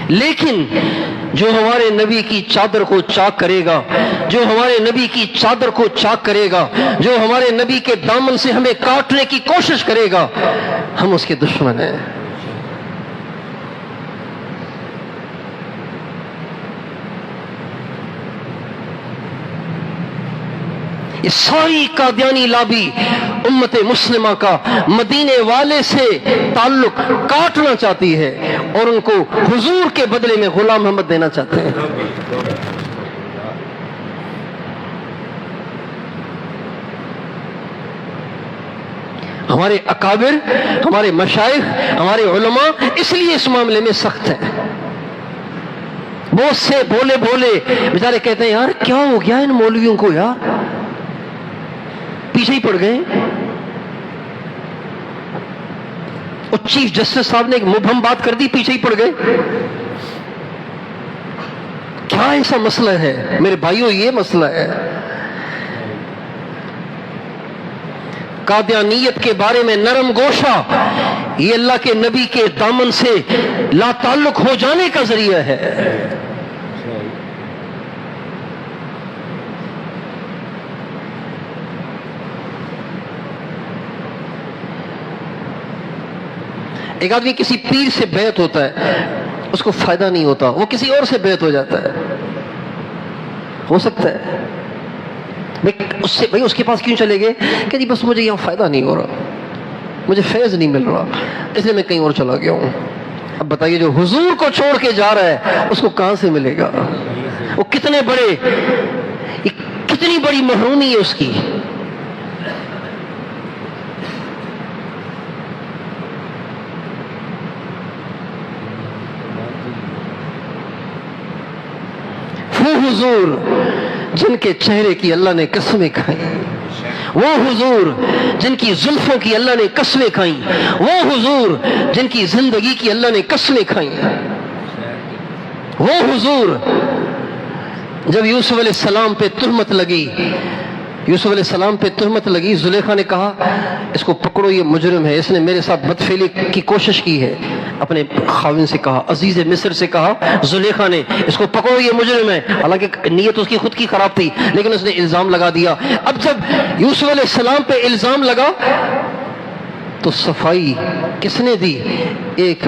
لیکن جو ہمارے نبی کی چادر کو چاک کرے گا، جو ہمارے نبی کی چادر کو چاک کرے گا، جو ہمارے نبی کے دامن سے ہمیں کاٹنے کی کوشش کرے گا، ہم اس کے دشمن ہیں. یہ ساری قادیانی لابی امت مسلمہ کا مدینے والے سے تعلق کاٹنا چاہتی ہے اور ان کو حضور کے بدلے میں غلام محمد دینا چاہتے ہیں. ہمارے اکابر، ہمارے مشائخ، ہمارے علماء اس لیے اس معاملے میں سخت ہیں. بہت سے بولے بیچارے کہتے ہیں یار کیا ہو گیا ان مولویوں کو، یار پیچھے ہی پڑ گئے. اور چیف جسٹس صاحب نے ایک مبہم بات کر دی، پیچھے ہی پڑ گئے. کیا ایسا مسئلہ ہے میرے بھائیوں؟ یہ مسئلہ ہے. قادیانیت کے بارے میں نرم گوشہ یہ اللہ کے نبی کے دامن سے لا تعلق ہو جانے کا ذریعہ ہے. ایک آدمی کسی پیر سے بیعت ہوتا ہے، اس کو فائدہ نہیں ہوتا، وہ کسی اور سے بیعت ہو جاتا ہے. ہو سکتا ہے بھائی اس کے پاس کیوں چلے گئے کہ جی بس مجھے یہاں فائدہ نہیں ہو رہا، مجھے فیض نہیں مل رہا، اس لیے میں کہیں اور چلا گیا ہوں. اب بتائیے جو حضور کو چھوڑ کے جا رہا ہے اس کو کہاں سے ملے گا؟ وہ کتنی بڑی محرومی ہے اس کی. وہ حضور جن کے چہرے کی اللہ نے قسمیں کھائیں، وہ حضور جن کی زلفوں کی اللہ نے قسمیں کھائیں، وہ حضور جن کی زندگی کی اللہ نے قسمیں کھائیں، وہ حضور جب یوسف علیہ السلام پہ تہمت لگی، زلیخا نے کہا اس کو پکڑو، یہ مجرم ہے، اس نے میرے ساتھ بدفعلی کی کوشش کی ہے. اپنے خاوند سے کہا، عزیز مصر سے کہا زلیخا نے اس کو پکڑو، یہ مجرم ہے. حالانکہ نیت اس کی خود کی خراب تھی لیکن اس نے الزام لگا دیا. اب جب یوسف علیہ السلام پہ الزام لگا تو صفائی کس نے دی؟ ایک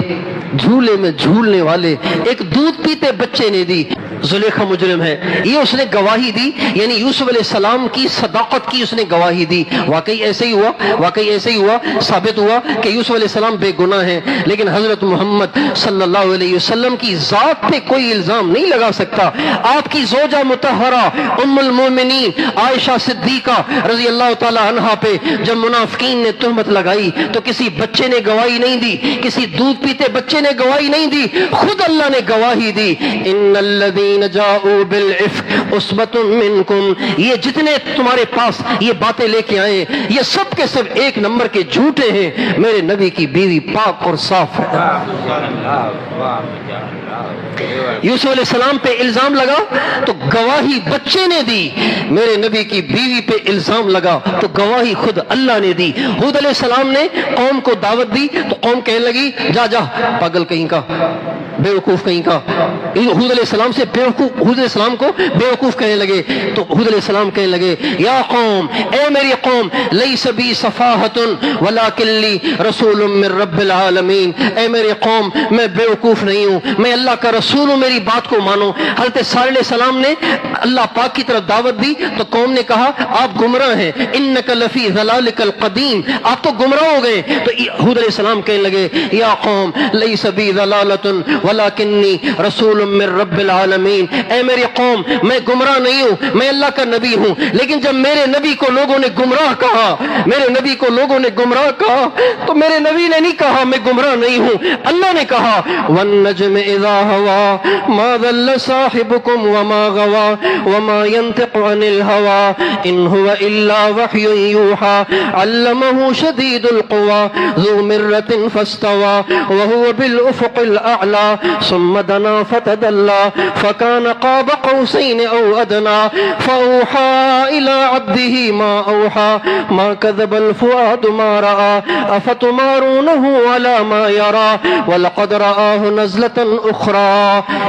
جھولے میں جھولنے والے، ایک دودھ پیتے بچے نے دی. زلیخا مجرم ہے، یہ اس نے گواہی دی، یعنی یوسف علیہ السلام کی صداقت کی اس نے گواہی دی. واقعی ایسے ہی ہوا، ثابت ہوا کہ یوسف علیہ السلام بے گناہ ہیں. لیکن حضرت محمد صلی اللہ علیہ وسلم کی ذات پہ کوئی الزام نہیں لگا سکتا. آپ کی زوجہ مطہرہ ام المومنین عائشہ صدیقہ رضی اللہ تعالی عنہا پہ جب منافقین نے تہمت لگائی تو کسی بچے نے گواہی نہیں دی، کسی دودھ پیتے بچے نے گواہی نہیں دی، خود اللہ نے گواہی دی. ان الذین الذین جاؤوا بالعفک عصبۃ منکم، یہ جتنے تمہارے پاس یہ باتیں لے کے آئے یہ سب کے سب ایک نمبر کے جھوٹے ہیں، میرے نبی کی بیوی پاک اور صاف ہے۔ یوسف علیہ السلام پہ الزام لگا تو گواہی بچے نے دی، میرے نبی کی بیوی پہ الزام لگا تو گواہی خود اللہ نے دی۔ ہود علیہ السلام نے قوم کو دعوت دی تو قوم کہنے لگی جا جا پاگل کہیں کا، بیوقوف کہیں کا۔ ہود علیہ السلام سے بیوقوف، ہود علیہ السلام کو بیوقوف کہنے لگے تو ہود علیہ السلام کہنے لگے یا قوم، اے میری قوم، لیس بی صفاحۃ ولکن لی رسول من رب العالمین، اے میری قوم میں بیوقوف نہیں ہوں، میں اللہ کا رسول ہوں، میری بات کو مانو۔ حضرت صالح علیہ السلام نے اللہ پاک کی طرف دعوت دی تو قوم نے کہا آپ گمراہ ہیں، انک لفی ضلالک القدیم، آپ تو گمراہ ہو گئے۔ تو ہود علیہ السلام کہنے لگے یا قوم لیس بی ضلالۃ ولکنی رسول من رب العالمین، اے میری قوم میں گمراہ نہیں ہوں، میں اللہ کا نبی ہوں، لیکن جب میرے نبی کو لوگوں نے گمراہ کہا، میرے نبی کو لوگوں نے گمراہ کہا تو میرے نبی نے نہیں کہا میں گمراہ نہیں ہوں، اللہ نے کہا والنجم اذا هوى ما ضل صاحبكم وما غوى وما ينطق عن الهوى ان هو الا وحي يوحى علمه شديد القوى ذو مرة فاستوى وهو بالافق الاعلى ثم دنا فتدلى فكان قاب قوسين او ادنى فاوحى الى عبده ما اوحى ما كذب الفؤاد ما راى افتمارونه على ما يرى ولقد رآه نزلة اخرى۔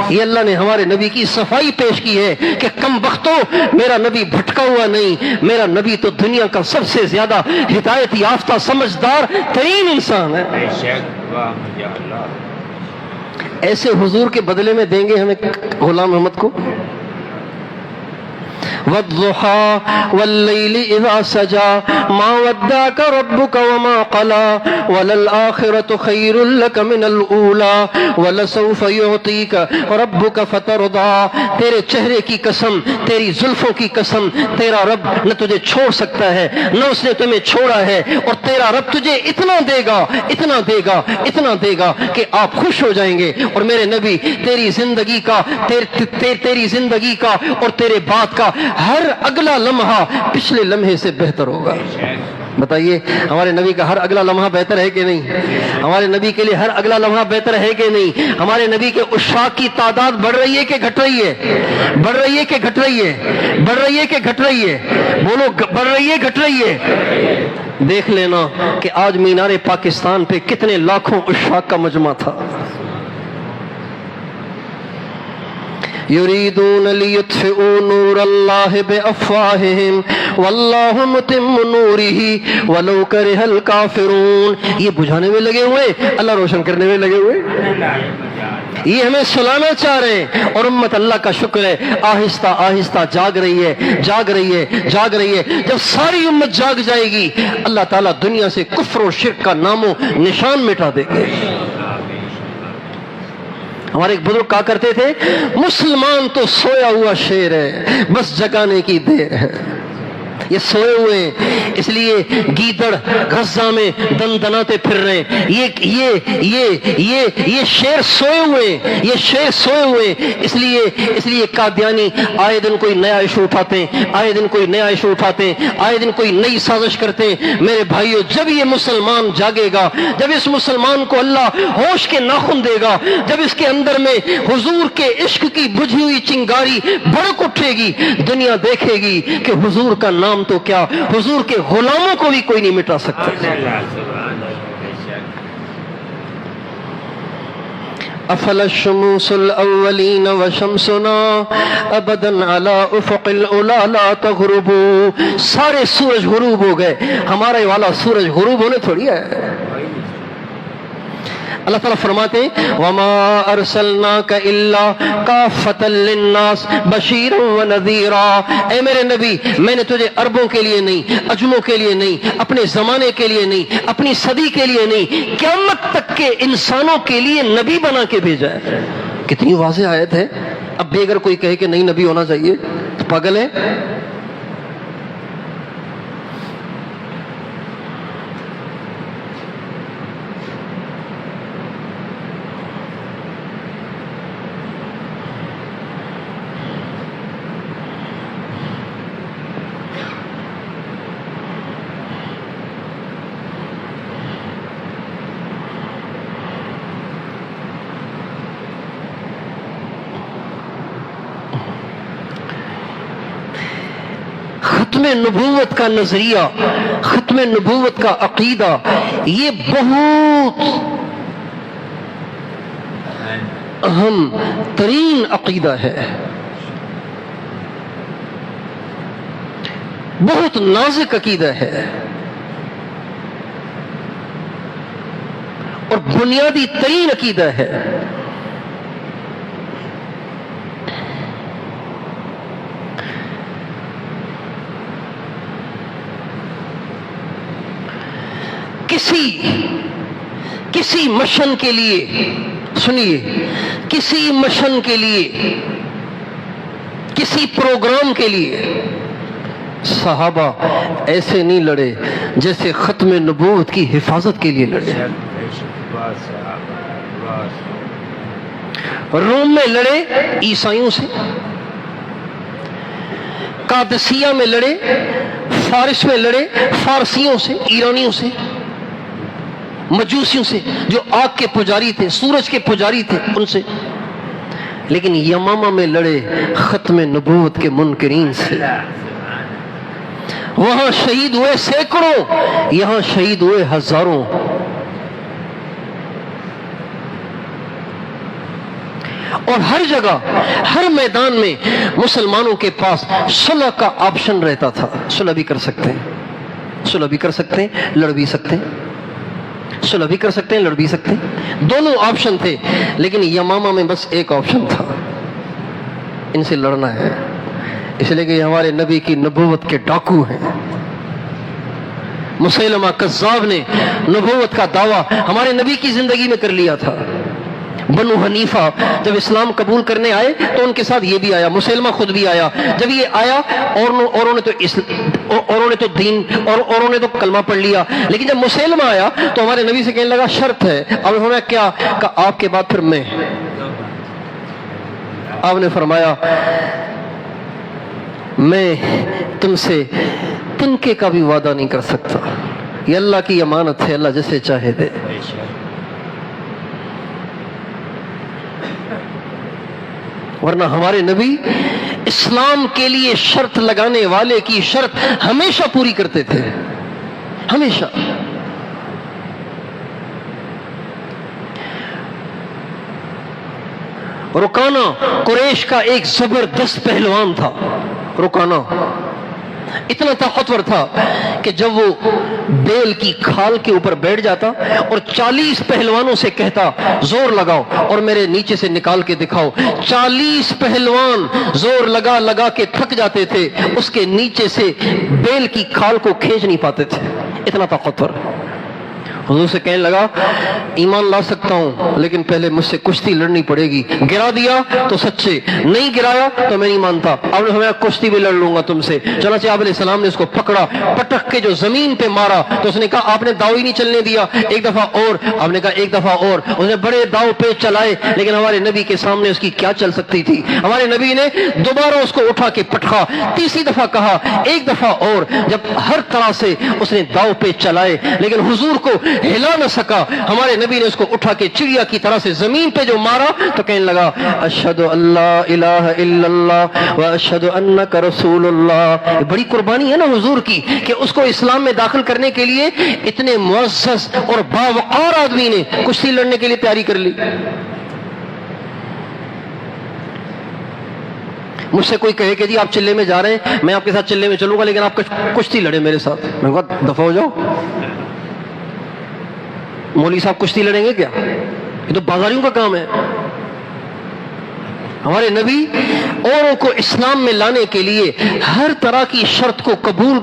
یہ اللہ نے ہمارے نبی کی صفائی پیش کی ہے کہ کم بختو، میرا نبی بھٹکا ہوا نہیں، میرا نبی تو دنیا کا سب سے زیادہ ہدایت یافتہ سمجھدار ترین انسان ہے۔ ایسے حضور کے بدلے میں دیں گے ہمیں غلام محمد کو؟ والضحى والليل إذا سجى ما ودعك ربك وما قلى وللآخرة خير لك من الأولى ولسوف يعطيك ربك فترضى۔ تیرے چہرے کی قسم، تیری زلفوں کی قسم، تیرا رب نہ تجھے چھوڑ سکتا ہے نہ اس نے تمہیں چھوڑا ہے، اور تیرا رب تجھے اتنا دے گا، اتنا دے گا، اتنا دے گا کہ آپ خوش ہو جائیں گے۔ اور میرے نبی تیری زندگی کا، تیری زندگی کا اور تیرے بعد کا ہر اگلا لمحہ پچھلے لمحے سے بہتر ہوگا۔ بتائیے ہمارے نبی کا ہر اگلا لمحہ بہتر ہے کہ نہیں؟ ہمارے نبی کے لیے ہر اگلا لمحہ بہتر ہے کہ نہیں؟ ہمارے نبی کے عشاق کی تعداد بڑھ رہی ہے کہ گھٹ رہی ہے؟ بڑھ رہی ہے کہ گھٹ رہی ہے؟ بڑھ رہی ہے کہ گھٹ رہی ہے؟ بولو بڑھ رہی ہے گھٹ رہی ہے؟ دیکھ لینا کہ آج مینار پاکستان پہ کتنے لاکھوں عشاق کا مجمع تھا۔ یریدون لیطفئوا نور اللہ بافواہہم واللہ متم نورہ ولو کرہ الکافرون۔ یہ بجھانے میں لگے ہوئے، اللہ روشن کرنے میں لگے ہوئے، یہ ہمیں سلانا چاہ رہے ہیں۔ اور امت اللہ کا شکر ہے آہستہ آہستہ جاگ رہی ہے، جاگ رہی ہے، جاگ رہی ہے۔ جب ساری امت جاگ جائے گی اللہ تعالیٰ دنیا سے کفر و شرک کا نام و نشان مٹا دے گے۔ ہمارے ایک بزرگ کہا کرتے تھے مسلمان تو سویا ہوا شیر ہے بس جگانے کی دیر ہے۔ یہ سوئے ہوئے ہیں اس لیے گیدڑ غزہ میں دن دناتے پھر رہے ہیں۔ یہ شیر سوئے ہوئے ہیں، یہ شیر سوئے ہوئے ہیں۔ اس لیے قادیانی آئے دن کوئی نیا ایشو اٹھاتے ہیں، آئے دن کوئی نیا ایشو اٹھاتے ہیں، آئے دن کوئی نئی سازش کرتے ہیں۔ میرے بھائیو جب یہ مسلمان جاگے گا، جب اس مسلمان کو اللہ ہوش کے ناخن دے گا، جب اس کے اندر میں حضور کے عشق کی بجھی ہوئی چنگاری بھڑک اٹھے گی، دنیا دیکھے گی کہ حضور کا نام تو کیا حضور کے غلاموں کو بھی کوئی نہیں مٹا سکتا۔ افل الشموس الاولین وشمسنا ابدا علی افق العلا لا تغرب۔ سارے سورج غروب ہو گئے، ہمارے والا سورج غروب ہونے تھوڑی ہے۔ اللہ تعالیٰ فرماتے ہیں وَمَا أَرْسَلْنَاكَ إِلَّا كَافَّةً لِلنَّاسِ بَشِيرًا وَنَذِيرًا۔ اے میرے نبی میں نے تجھے عربوں کے لیے نہیں، عجموں کے لیے نہیں، اپنے زمانے کے لیے نہیں، اپنی صدی کے لیے نہیں، قیامت تک کے انسانوں کے لیے نبی بنا کے بھیجا ہے۔ کتنی واضح آیت ہے۔ اب بھی اگر کوئی کہے کہ نہیں نبی ہونا چاہیے تو پاگل ہے۔ ختم نبوت کا نظریہ، ختم نبوت کا عقیدہ، یہ بہت اہم ترین عقیدہ ہے، بہت نازک عقیدہ ہے، اور بنیادی ترین عقیدہ ہے۔ کسی مشن کے لیے، سنیے، کسی مشن کے لیے، کسی پروگرام کے لیے صحابہ ایسے نہیں لڑے جیسے ختم نبوت کی حفاظت کے لیے لڑے۔ روم میں لڑے عیسائیوں سے، قادسیہ میں لڑے، فارس میں لڑے فارسیوں سے، ایرانیوں سے، مجوسیوں سے جو آگ کے پجاری تھے، سورج کے پجاری تھے، ان سے، لیکن یمامہ میں لڑے ختم نبوت کے منکرین سے۔ وہاں شہید ہوئے سینکڑوں، یہاں شہید ہوئے ہزاروں۔ اور ہر جگہ، ہر میدان میں مسلمانوں کے پاس صلح کا آپشن رہتا تھا۔ صلح بھی کر سکتے ہیں، صلح بھی کر سکتے ہیں، لڑ بھی سکتے ہیں، صلح بھی کر سکتے ہیں، لڑ بھی سکتے ہیں، دونوں آپشن تھے۔ لیکن یمامہ میں بس ایک آپشن تھا، ان سے لڑنا ہے، اس لیے کہ یہ ہمارے نبی کی نبوت کے ڈاکو ہیں۔ مسیلمہ کذاب نے نبوت کا دعویٰ ہمارے نبی کی زندگی میں کر لیا تھا۔ بنو حنیفہ جب اسلام قبول کرنے آئے تو ان کے ساتھ یہ بھی آیا، مسلمہ خود بھی آیا۔ جب یہ آیا اوروں نے تو کلمہ پڑھ لیا، لیکن جب مسلمہ آیا تو ہمارے نبی سے کہنے لگا شرط ہے۔ اب انہوں نے کیا کہا؟ آپ کے بعد پھر میں۔ آپ نے فرمایا میں تم سے تنکے کا بھی وعدہ نہیں کر سکتا، یہ اللہ کی امانت ہے، اللہ جسے چاہے دے۔ ورنہ ہمارے نبی اسلام کے لیے شرط لگانے والے کی شرط ہمیشہ پوری کرتے تھے، ہمیشہ۔ رکانہ قریش کا ایک زبردست پہلوان تھا۔ رکانہ اتنا طاقتور تھا کہ جب وہ بیل کی کھال کے اوپر بیٹھ جاتا اور 40 پہلوانوں سے کہتا زور لگاؤ اور میرے نیچے سے نکال کے دکھاؤ، 40 پہلوان زور لگا کے تھک جاتے تھے، اس کے نیچے سے بیل کی کھال کو کھینچ نہیں پاتے تھے، اتنا طاقتور۔ حضور سے کہنے لگا ایمان لا سکتا ہوں لیکن پہلے مجھ سے کشتی لڑنی پڑے گی، گرا دیا تو سچے، نہیں گرایا تو میں نہیں مانتا۔ آپ نے فرمایا کشتی بھی لڑ لوں گا تم سے۔ چنانچہ آپ علیہ السلام نے اس کو پکڑا، پٹک کے جو زمین پہ مارا تو اس نے کہا آپ نے داؤ ہی نہیں چلنے دیا، ایک دفعہ اور۔ آپ نے کہا ایک دفعہ اور۔ اس نے بڑے داؤ پہ چلائے لیکن ہمارے نبی کے سامنے اس کی کیا چل سکتی تھی۔ ہمارے نبی نے دوبارہ اس کو اٹھا کے پٹکا، تیسری دفعہ کہا ایک دفعہ اور۔ جب ہر طرح سے اس نے داؤ پہ چلائے لیکن حضور کو ہلا نہ سکا، ہمارے نبی نے اس کو اٹھا کے چڑیا کی طرح سے زمین پہ جو مارا تو کہنے لگا اشہد اللہ الہ الا اللہ و اشہد انک رسول اللہ۔ بڑی قربانی ہے نا حضور کی کہ اس کو اسلام میں داخل کرنے کے لیے اتنے معزز اور باوقار آدمی نے کشتی لڑنے کے لیے تیاری کر لی۔ مجھ سے کوئی کہے کہ جی آپ چلے میں جا رہے ہیں، میں آپ کے ساتھ چلے میں چلوں گا لیکن آپ کشتی لڑے میرے ساتھ، میں کہا دفع ہو جاؤ، مولوی صاحب کشتی لڑیں گے کیا؟ یہ تو بازاریوں کا کام ہے۔ ہمارے نبی اوروں کو اسلام میں لانے کے لیے ہر طرح کی شرط کو قبول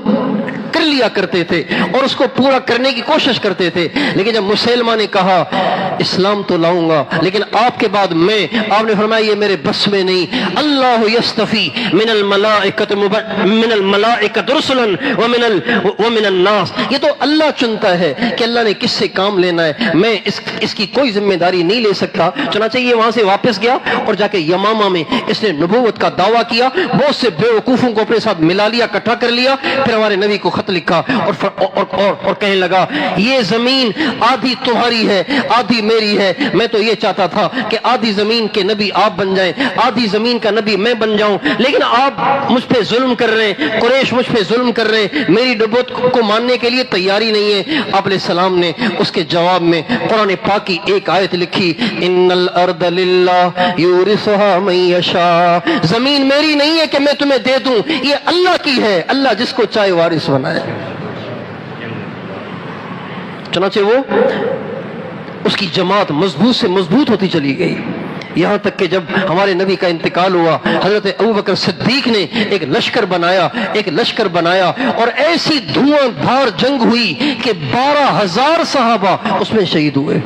کر لیا کرتے تھے اور اس کو پورا کرنے کی کوشش کرتے تھے، لیکن جب مسلمہ نے کہا اسلام تو لاؤں گا لیکن آپ کے بعد میں، آپ نے فرمایا یہ میرے بس میں نہیں۔ اللہ یستفی من الملائکۃ رسلا ومن الناس، یہ تو اللہ چنتا ہے کہ اللہ نے کس سے کام لینا ہے، میں اس کی کوئی ذمہ داری نہیں لے سکتا۔ چنانچہ یہ وہاں سے واپس گیا اور جا کے یمامہ میں اس نے نبوت کا دعویٰ کیا، بہت سے بیوقوفوں کو اپنے ساتھ ملا لیا، اکٹھا کر لیا، پھر ہمارے نبی کو خط لکھا اور کہنے لگا یہ زمین آدھی تمہاری ہے آدھی میری ہے، میں تو یہ چاہتا تھا کہ آدھی زمین کے نبی آپ بن جائیں، آدھی زمین کا نبی میں بن جاؤں، لیکن آپ مجھ پہ ظلم کر رہے ہیں، قریش مجھ پہ ظلم کر رہے ہیں، میری نبوت کو ماننے کے لیے تیاری نہیں ہے۔ آپ علیہ السلام نے اس کے جواب میں قرآن پاک کی ایک آیت لکھی، ان الارض للہ یورثها من یشاء، زمین میری نہیں ہے کہ میں تمہیں دے دوں، یہ اللہ کی ہے، اللہ جس کو چاہے وارث بنائے۔ چنانچہ وہ اس کی جماعت مضبوط سے مضبوط ہوتی چلی گئی، یہاں تک کہ جب ہمارے نبی کا انتقال ہوا، حضرت ابوبکر صدیق نے ایک لشکر بنایا اور ایسی دھواں دھار جنگ ہوئی کہ 12,000 صحابہ اس میں شہید ہوئے،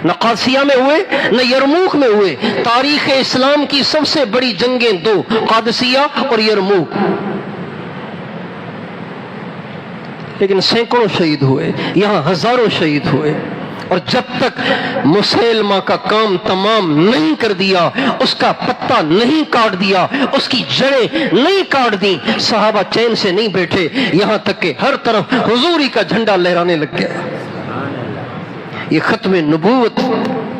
نہ قادسیہ میں ہوئے نہ یرموک میں ہوئے۔ تاریخ اسلام کی سب سے بڑی جنگیں دو، قادسیہ اور یرموک، لیکن سینکڑوں شہید ہوئے، یہاں ہزاروں شہید ہوئے۔ اور جب تک مسیلمہ کا کام تمام نہیں کر دیا، اس کا پتہ نہیں کاٹ دیا، اس کی جڑیں نہیں کاٹ دی، صحابہ چین سے نہیں بیٹھے، یہاں تک کہ ہر طرف حضوری کا جھنڈا لہرانے لگ گیا۔ یہ ختم نبوت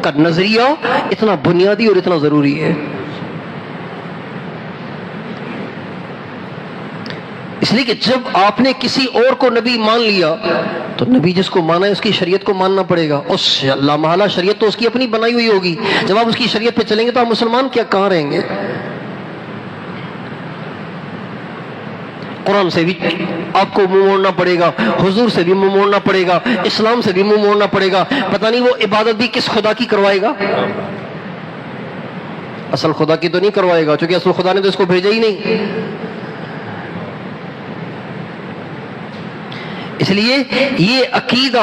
کا نظریہ اتنا بنیادی اور اتنا ضروری ہے، اس لیے کہ جب آپ نے کسی اور کو نبی مان لیا تو نبی جس کو مانا ہے اس کی شریعت کو ماننا پڑے گا۔ اس لامحالہ شریعت تو اس کی اپنی بنائی ہوئی ہوگی، جب آپ اس کی شریعت پہ چلیں گے تو آپ مسلمان کیا کہاں رہیں گے؟ قرآن سے بھی آپ کو منہ موڑنا پڑے گا، حضور سے بھی منہ موڑنا پڑے گا، اسلام سے بھی منہ موڑنا پڑے گا۔ پتہ نہیں وہ عبادت بھی کس خدا کی کروائے گا؟ اصل خدا کی تو نہیں کروائے گا، چونکہ اصل خدا نے تو اس کو بھیجا ہی نہیں۔ اس لیے یہ عقیدہ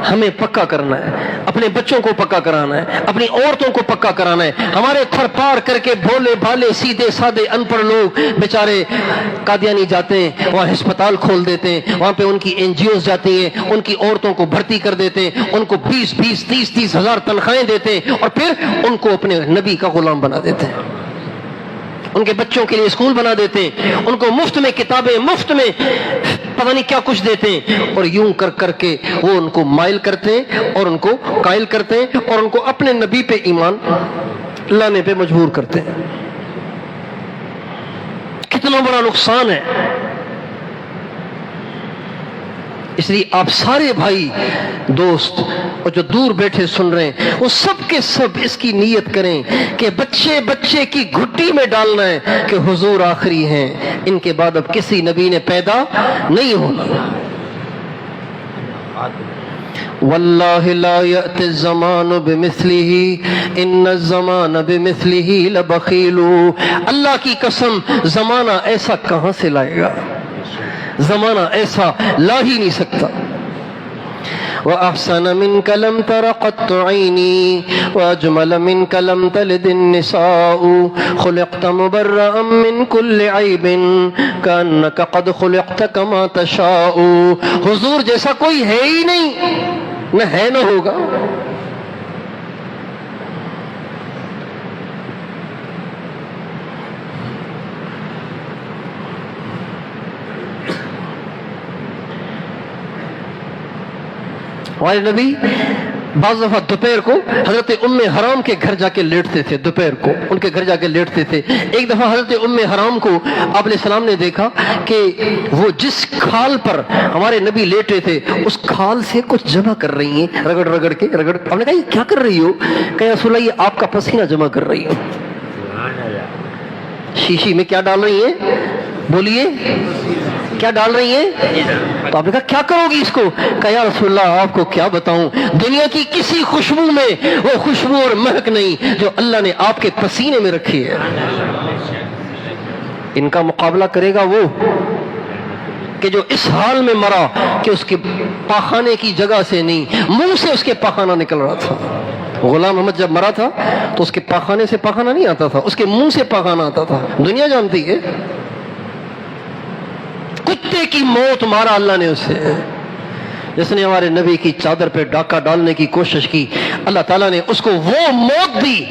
ہمیں پکا کرنا ہے، اپنے بچوں کو پکا کرانا ہے، اپنی عورتوں کو پکا کرانا ہے۔ ہمارے تھر پار کر کے بھولے بھالے سیدھے سادے ان پڑھ لوگ بیچارے قادیانی جاتے ہیں، وہاں ہسپتال کھول دیتے ہیں، وہاں پہ ان کی NGOs جاتی ہیں، ان کی عورتوں کو بھرتی کر دیتے ہیں، ان کو 20-20 30-30 ہزار تنخواہیں دیتے ہیں، اور پھر ان کو اپنے نبی کا غلام بنا دیتے ہیں، ان کے بچوں کے لیے اسکول بنا دیتے ہیں، ان کو مفت میں کتابیں، مفت میں پتہ نہیں کیا کچھ دیتے ہیں، اور یوں کر کر کے وہ ان کو مائل کرتے ہیں اور ان کو قائل کرتے ہیں اور ان کو اپنے نبی پہ ایمان لانے پہ مجبور کرتے ہیں۔ کتنا بڑا نقصان ہے۔ اس لیے آپ سارے بھائی دوست اور جو دور بیٹھے سن رہے ہیں، وہ سب کے سب اس کی نیت کریں کہ بچے بچے کی گھٹی میں ڈالنا ہے کہ حضور آخری ہیں، ان کے بعد اب کسی نبی نے پیدا نہیں ہونا۔ واللہ لا یأتی الزمان بمثلہ ان الزمان بمثلہ لبخیل، اللہ کی قسم زمانہ ایسا کہاں سے لائے گا؟ زمانہ ایسا لا ہی نہیں سکتا۔ وَأَحْسَنَ مِنْكَ لَمْ تَرَ قَطُّ عَيْنِي وَأَجْمَلَ مِنْكَ لَمْ تَلِدِ النِّسَاءُ خُلِقْتَ مُبَرَّأً مِنْ كُلِّ عَيْبٍ كَأَنَّكَ قَدْ خُلِقْتَ كَمَا تَشَاءُ، حضور جیسا کوئی ہے ہی نہیں، نہ ہے نہ ہوگا۔ ہمارے نبی بعض دفعہ دوپہر کو حضرت ام حرام کے گھر جا کے لیٹتے تھے، دوپہر کو ان کے گھر جا کے لیٹتے تھے۔ ایک دفعہ حضرت ام حرام کو آپ علیہ السلام نے دیکھا کہ وہ جس کھال پر ہمارے نبی لیٹے تھے اس کھال سے کچھ جمع کر رہی ہیں، رگڑ رگڑ کے رگڑ۔ آپ نے کہا یہ کیا کر رہی ہو؟ کہ رسول اللہ یہ آپ کا پسینہ جمع کر رہی ہو۔ شیشی میں کیا ڈال رہی ہیں؟ بولیے کیا ڈال رہی ہیں؟ تو آپ نے کہا کیا کرو گی اس کو؟ کہا یا رسول اللہ آپ کو کیا بتاؤں، دنیا کی کسی خوشبو میں وہ خوشبو اور مہک نہیں جو اللہ نے آپ کے پسینے میں رکھی ہے۔ ان کا مقابلہ کرے گا وہ کہ جو اس حال میں مرا کہ اس کے پاخانے کی جگہ سے نہیں، منہ سے اس کے پاخانہ نکل رہا تھا۔ غلام احمد جب مرا تھا تو اس کے پاخانے سے پاخانہ نہیں آتا تھا، اس کے منہ سے پاخانہ آتا تھا۔ دنیا جانتی ہے، کتے کی موت مارا اللہ نے اسے، جس نے ہمارے نبی کی چادر پہ ڈاکہ ڈالنے کی کوشش کی، اللہ تعالیٰ نے اس کو وہ موت دی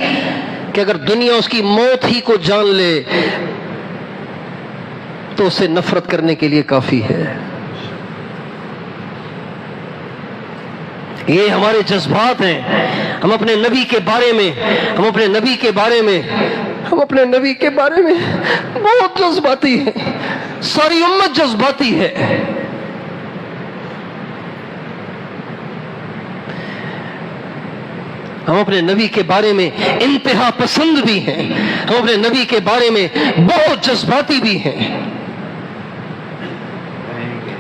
کہ اگر دنیا اس کی موت ہی کو جان لے تو اسے نفرت کرنے کے لیے کافی ہے۔ یہ ہمارے جذبات ہیں۔ ہم اپنے نبی کے بارے میں بہت جذباتی ہیں، ساری امت جذباتی ہے۔ ہم اپنے نبی کے بارے میں انتہا پسند بھی ہیں، ہم اپنے نبی کے بارے میں بہت جذباتی بھی ہیں۔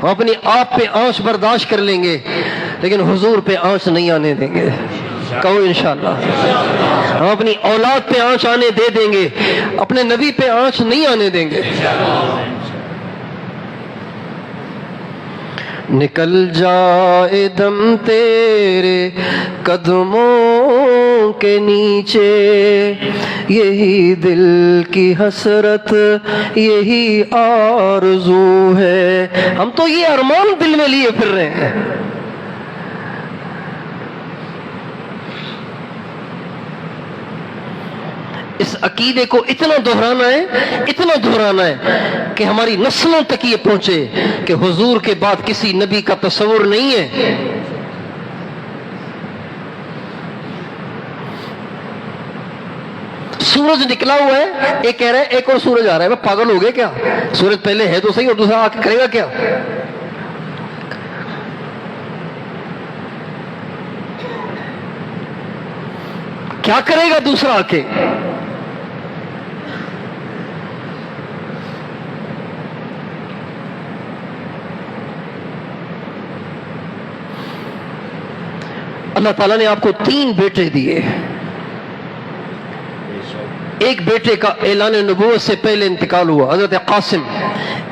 ہم اپنی آپ پہ آنچ برداشت کر لیں گے لیکن حضور پہ آنچ نہیں آنے دیں گے۔ کہو انشاءاللہ۔ ہم اپنی اولاد پہ آنچ آنے دے دیں گے، اپنے نبی پہ آنچ نہیں آنے دیں گے۔ نکل جائے دم تیرے قدموں کے نیچے، یہی دل کی حسرت یہی آرزو ہے۔ ہم تو یہ ارمان دل میں لیے پھر رہے ہیں۔ اس عقیدے کو اتنا دہرانا ہے کہ ہماری نسلوں تک یہ پہنچے کہ حضور کے بعد کسی نبی کا تصور نہیں ہے۔ سورج نکلا ہوا ہے، ایک کہہ رہا ہے ایک اور سورج آ رہا ہے۔ میں پاگل ہو گئے کیا؟ سورج پہلے ہے تو صحیح، اور دوسرا آ کے کرے گا کیا؟ کیا کرے گا دوسرا آ کے؟ اللہ تعالیٰ نے آپ کو 3 بیٹے دیے۔ ایک بیٹے کا اعلان نبوت سے پہلے انتقال ہوا، حضرت قاسم۔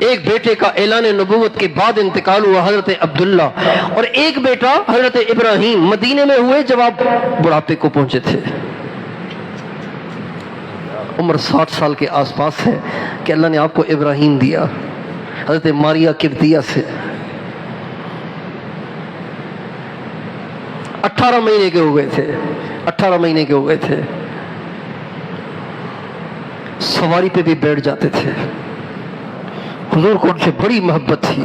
ایک بیٹے کا اعلان نبوت کے بعد انتقال ہوا، حضرت عبداللہ۔ اور ایک بیٹا حضرت ابراہیم مدینے میں ہوئے جب آپ بڑھاپے کو پہنچے تھے۔ عمر 60 سال کے آس پاس ہے کہ اللہ نے آپ کو ابراہیم دیا، حضرت ماریہ قبطیہ سے۔ 18 مہینے کے ہو گئے تھے۔ سواری پہ بھی بیٹھ جاتے تھے۔ حضور کو ان سے بڑی محبت تھی۔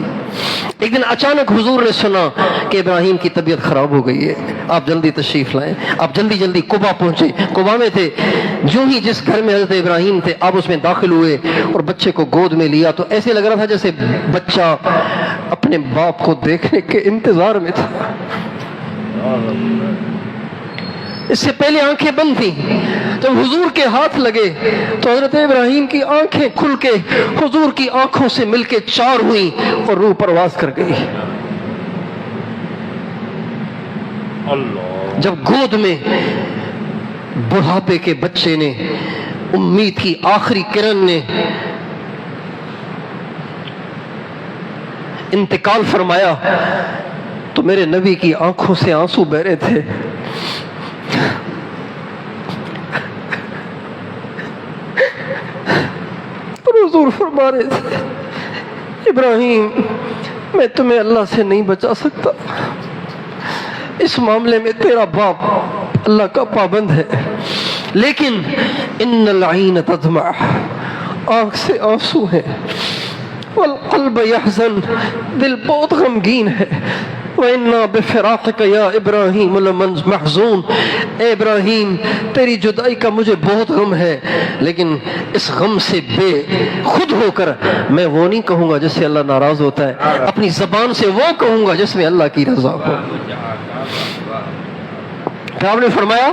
ایک دن اچانک حضور نے سنا کہ ابراہیم کی طبیعت خراب ہو گئی ہے، آپ جلدی تشریف لائیں۔ آپ جلدی قبا پہنچے۔ قبا میں تھے، جو ہی جس گھر میں حضرت ابراہیم تھے آپ اس میں داخل ہوئے اور بچے کو گود میں لیا تو ایسے لگ رہا تھا جیسے بچہ اپنے باپ کو دیکھنے کے انتظار میں تھا۔ اس سے پہلے آنکھیں بند تھیں، جب حضور کے ہاتھ لگے تو حضرت ابراہیم کی آنکھیں کھل کے حضور کی آنکھوں سے مل کے 4 ہوئیں اور روح پرواز کر گئی۔ جب گود میں بڑھاپے کے بچے نے، امید کی آخری کرن نے انتقال فرمایا تو میرے نبی کی آنکھوں سے آنسو بہ رہے تھے۔ حضور فرما رہے تھے، ابراہیم میں تمہیں اللہ سے نہیں بچا سکتا، اس معاملے میں تیرا باپ اللہ کا پابند ہے، لیکن ان العین تدمع، آنکھ سے آنسو ہے، والقلب یحزن، دل بہت غمگین ہے، وَإِنَّا بِفِرَاقِكَ يَا إِبْرَاهِيمُ لَمَحْزُونٌ، اے ابراہیم تیری جدائی کا مجھے بہت غم ہے، لیکن اس غم سے بے خود ہو کر میں وہ نہیں کہوں گا جس سے اللہ ناراض ہوتا ہے، اپنی زبان سے وہ کہوں گا جس میں اللہ کی رضا ہو۔ پھر آپ نے فرمایا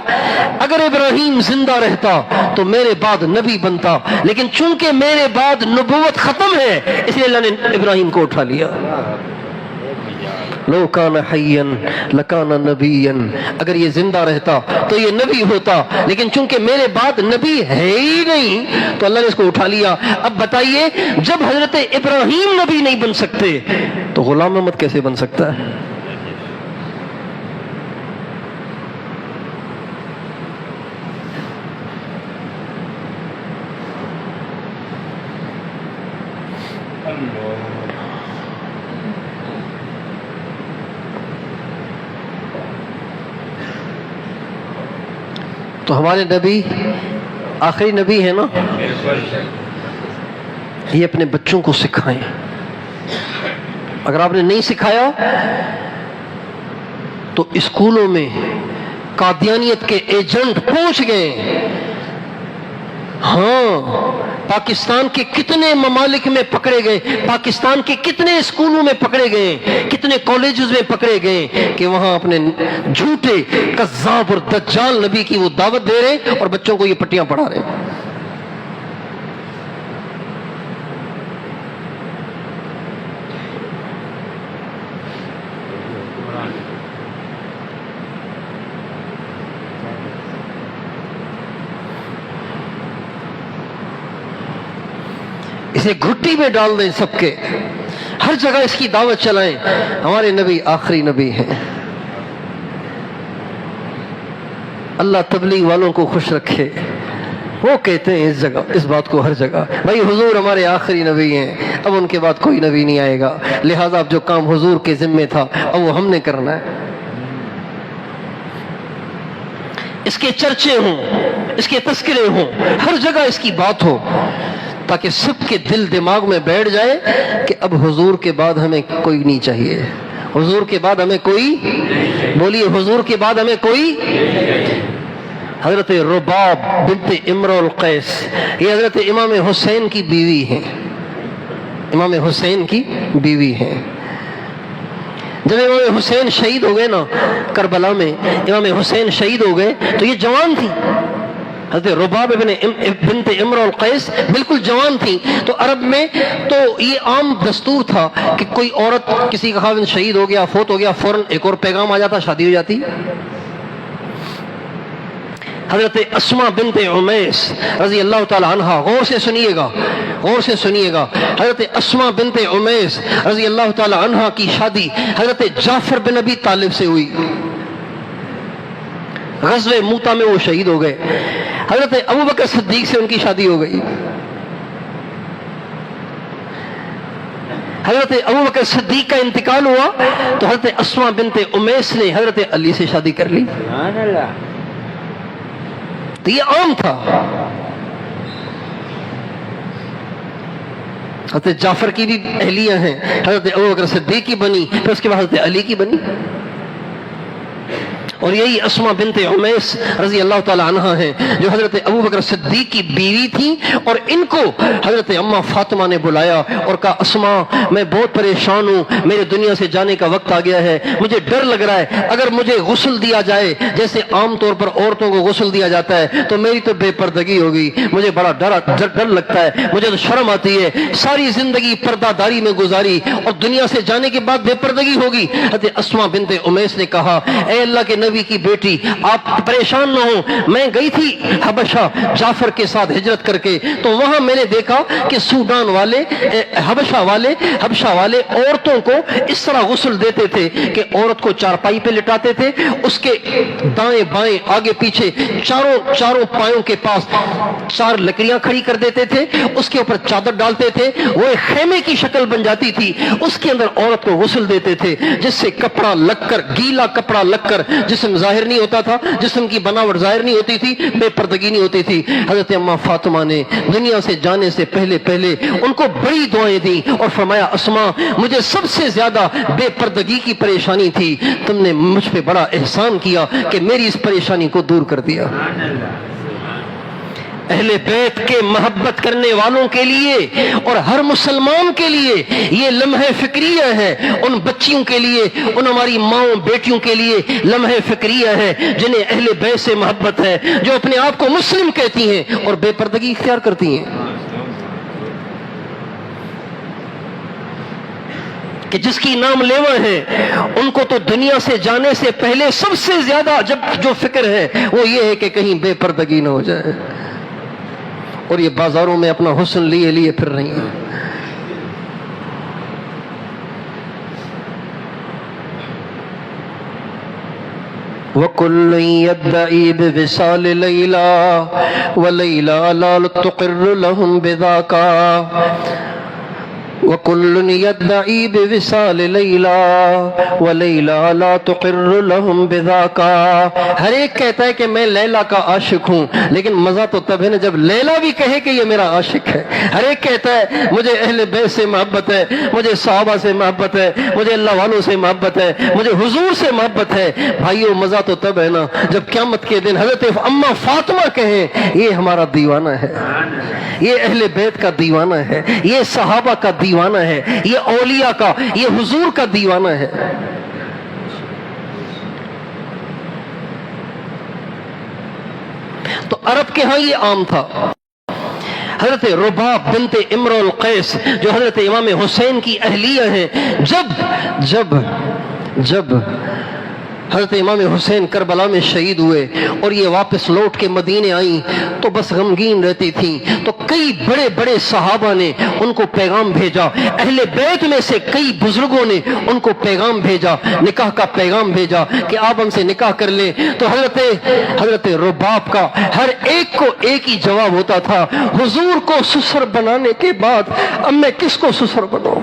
اگر ابراہیم زندہ رہتا تو میرے بعد نبی بنتا، لیکن چونکہ میرے بعد نبوت ختم ہے اس لیے اللہ نے ابراہیم کو اٹھا لیا۔ لو کان حیا لکان نبیا، اگر یہ زندہ رہتا تو یہ نبی ہوتا، لیکن چونکہ میرے بعد نبی ہے ہی نہیں تو اللہ نے اس کو اٹھا لیا۔ اب بتائیے جب حضرت ابراہیم نبی نہیں بن سکتے تو غلام محمد کیسے بن سکتا ہے؟ تو ہمارے نبی آخری نبی ہے نا، یہ اپنے بچوں کو سکھائیں. اگر آپ نے نہیں سکھایا تو اسکولوں میں قادیانیت کے ایجنٹ پہنچ گئے. ہاں، پاکستان کے کتنے ممالک میں پکڑے گئے، پاکستان کے کتنے اسکولوں میں پکڑے گئے، کتنے کالجز میں پکڑے گئے کہ وہاں اپنے جھوٹے کذاب اور دجال نبی کی وہ دعوت دے رہے اور بچوں کو یہ پٹیاں پڑھا رہے. اسے گھٹی میں ڈال دیں سب کے، ہر جگہ اس کی دعوت چلائیں. ہمارے نبی آخری نبی ہیں. اللہ تبلیغ والوں کو خوش رکھے. وہ کہتے ہیں اس جگہ، اس بات کو ہر جگہ، بھائی حضور ہمارے آخری نبی ہیں، اب ان کے بعد کوئی نبی نہیں آئے گا، لہذا اب جو کام حضور کے ذمے تھا اب وہ ہم نے کرنا ہے. اس کے چرچے ہوں، اس کے تذکرے ہوں، ہر جگہ اس کی بات ہو، تاکہ سب کے دل دماغ میں بیٹھ جائے کہ اب حضور کے بعد ہمیں کوئی نہیں چاہیے. حضور کے بعد ہمیں کوئی، بولیے حضور کے بعد ہمیں کوئی. حضرت رباب بنت امرؤ القیس، یہ حضرت امام حسین کی بیوی ہیں، امام حسین کی بیوی ہیں. جب امام حسین شہید ہو گئے نا کربلا میں، امام حسین شہید ہو گئے تو یہ جوان تھی. حضرت رباب بنت امرؤ القیس بالکل جوان تھی. تو عرب میں تو یہ عام دستور تھا کہ کوئی عورت کسی کا خاوند شہید ہو گیا، فوت ہو گیا، فوراً ایک اور پیغام آ جاتا، شادی ہو جاتی. حضرت اسماء بنت عمیس رضی اللہ تعالی عنہ، غور سے سنیے گا، غور سے سنیے گا. حضرت اسماء بنت عمیس رضی اللہ تعالی عنہ کی شادی حضرت جعفر بن ابی طالب سے ہوئی. غزوہ موتا میں وہ شہید ہو گئے. حضرت ابوبکر صدیق سے ان کی شادی ہو گئی. حضرت ابوبکر صدیق کا انتقال ہوا تو حضرت اسماء بنت عمیس نے حضرت علی سے شادی کر لی. تو یہ عام تھا. حضرت جعفر کی بھی اہلیہ ہیں، حضرت ابوبکر صدیق کی بنی، پھر اس کے بعد حضرت علی کی بنی. اور یہی اسماء بنت عمیس رضی اللہ تعالی عنہ ہیں جو حضرت ابوبکر صدیق کی بیوی تھیں. اور ان کو حضرت اماں فاطمہ نے بلایا اور کہا اسماء میں بہت پریشان ہوں، میرے دنیا سے جانے کا وقت آ گیا ہے، مجھے ڈر لگ رہا ہے، اگر مجھے غسل دیا جائے جیسے عام طور پر عورتوں کو غسل دیا جاتا ہے تو میری تو بے پردگی ہوگی، مجھے بڑا ڈر لگتا ہے، مجھے تو شرم آتی ہے، ساری زندگی پردہ داری میں گزاری اور دنیا سے جانے کے بعد بے پردگی ہوگی. حضرت اسماء بنت عمیس نے کہا اے اللہ کے نبی کی بیٹی آپ پریشان نہ ہو، میں گئی تھی حبشہ جعفر کے ساتھ ہجرت کر کے، تو وہاں میں نے دیکھا کہ سوڈان والے، حبشہ والے عورتوں کو اس طرح غسل دیتے تھے کہ عورت کو چارپائی پہ لٹاتے تھے، اس کے دائیں بائیں آگے پیچھے چاروں پایوں کے پاس 4 لکڑیاں کھڑی کر دیتے تھے، اس کے اوپر چادر ڈالتے تھے، وہ ایک خیمے کی شکل بن جاتی تھی، اس کے اندر عورت کو غسل دیتے تھے جس سے کپڑا لگ کر، گیلا کپڑا لگ کر جسم ظاہر نہیں ہوتا تھا، جسم کی بناوٹ ظاہر نہیں ہوتی تھی، بے پردگی نہیں ہوتی تھی. حضرت اماں فاطمہ نے دنیا سے جانے سے پہلے ان کو بڑی دعائیں دیں اور فرمایا اسماء مجھے سب سے زیادہ بے پردگی کی پریشانی تھی، تم نے مجھ پہ بڑا احسان کیا کہ میری اس پریشانی کو دور کر دیا. اہل بیت کے محبت کرنے والوں کے لیے اور ہر مسلمان کے لیے یہ لمحہ فکریہ ہے، ان بچیوں کے لیے، ان ہماری ماؤں بیٹیوں کے لیے لمحہ فکریہ ہے جنہیں اہل بیت سے محبت ہے، جو اپنے آپ کو مسلم کہتی ہیں اور بے پردگی اختیار کرتی ہیں. کہ جس کی نام لیوا ہے ان کو تو دنیا سے جانے سے پہلے سب سے زیادہ جو فکر ہے وہ یہ ہے کہ کہیں بے پردگی نہ ہو جائے، اور یہ بازاروں میں اپنا حسن لیے پھر رہی ہیں. وَكُلٌّ يَدَّعِي بِوِصَالِ لَيْلَى وَلَيْلَى لَا تُقِرُّ لَهُمْ بِذَاكَ وَكُلٌّ يَدَّعِي بِوِصَالِ لَيْلَى وَلَيْلَى لَا تُقِرُّ لَهُمْ بِذَاكَ. ہر ایک کہتا ہے کہ میں لیلا کا عاشق ہوں، لیکن مزہ تو تب ہے نا جب لیلا بھی کہے کہ یہ میرا عاشق ہے. ہر ایک کہتا ہے مجھے اہل بیت سے محبت ہے، مجھے صحابہ سے محبت ہے، مجھے اللہ والوں سے محبت ہے، مجھے حضور سے محبت ہے. بھائیو مزہ تو تب ہے نا جب قیامت کے دن حضرت اماں فاطمہ کہیں یہ ہمارا دیوانہ ہے، یہ اہل بیت کا دیوانہ ہے، یہ صحابہ کا دیوانہ ہے، یہ اولیاء کا، یہ حضور کا دیوانہ ہے. تو عرب کے ہاں یہ عام تھا. حضرت رباب بنت امرؤ القیس جو حضرت امام حسین کی اہلیہ ہیں، جب حضرت امام حسین کربلا میں شہید ہوئے اور یہ واپس لوٹ کے مدینے آئیں تو بس غمگین رہتی تھیں. تو کئی بڑے بڑے صحابہ نے ان کو پیغام بھیجا، اہل بیت میں سے کئی بزرگوں نے ان کو پیغام بھیجا، نکاح کا پیغام بھیجا کہ آپ ہم سے نکاح کر لیں. تو حضرت رباب کا ہر ایک کو ایک ہی جواب ہوتا تھا، حضور کو سسر بنانے کے بعد اب میں کس کو سسر بناؤں؟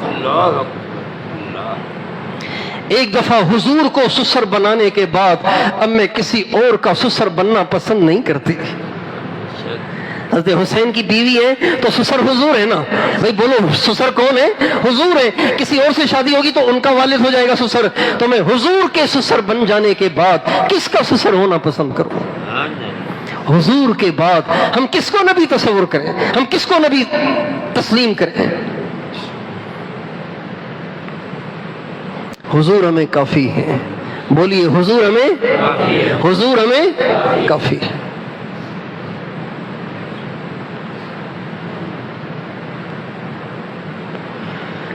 ایک دفعہ حضور کو سسر بنانے کے بعد اب میں کسی اور کا سسر بننا پسند نہیں کرتی. حضرت حسین کی بیوی ہے تو سسر حضور ہے نا. بھائی بولو سسر کون ہے؟ حضور ہے. کسی اور سے شادی ہوگی تو ان کا والد ہو جائے گا سسر. تو میں حضور کے سسر بن جانے کے بعد کس کا سسر ہونا پسند کروں؟ حضور کے بعد ہم کس کو نبی تصور کریں؟ ہم کس کو نبی تسلیم کریں؟ حضور ہمیں کافی ہے. بولیے حضور ہمیں کافی ہے.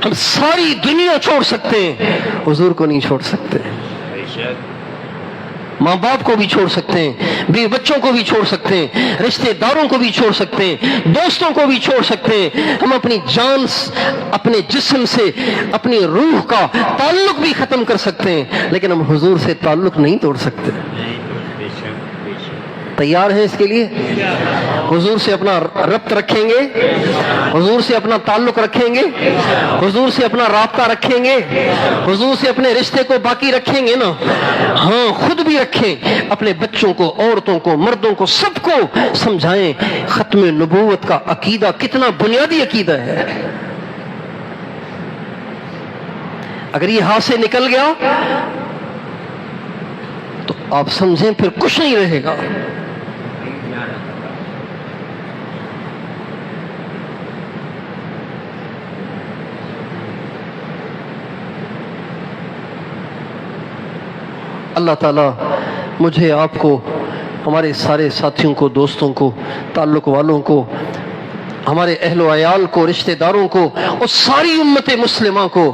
ہم ساری دنیا چھوڑ سکتے ہیں، حضور کو نہیں چھوڑ سکتے. ماں باپ کو بھی چھوڑ سکتے ہیں، بیوی بچوں کو بھی چھوڑ سکتے ہیں، رشتہ داروں کو بھی چھوڑ سکتے ہیں، دوستوں کو بھی چھوڑ سکتے ہیں. ہم اپنی جان، اپنے جسم سے، اپنی روح کا تعلق بھی ختم کر سکتے ہیں، لیکن ہم حضور سے تعلق نہیں توڑ سکتے. تیار ہیں اس کے لیے؟ حضور سے اپنا ربط رکھیں گے، حضور سے اپنا تعلق رکھیں گے، حضور سے اپنا رابطہ رکھیں گے، حضور سے اپنے رشتے کو باقی رکھیں گے نا. ہاں خود بھی رکھیں، اپنے بچوں کو، عورتوں کو، مردوں کو، سب کو سمجھائیں ختم نبوت کا عقیدہ کتنا بنیادی عقیدہ ہے. اگر یہ ہاتھ سے نکل گیا تو آپ سمجھیں پھر کچھ نہیں رہے گا. اللہ تعالیٰ مجھے، آپ کو، ہمارے سارے ساتھیوں کو، دوستوں کو، تعلق والوں کو، ہمارے اہل و عیال کو، رشتہ داروں کو اور ساری امت مسلمہ کو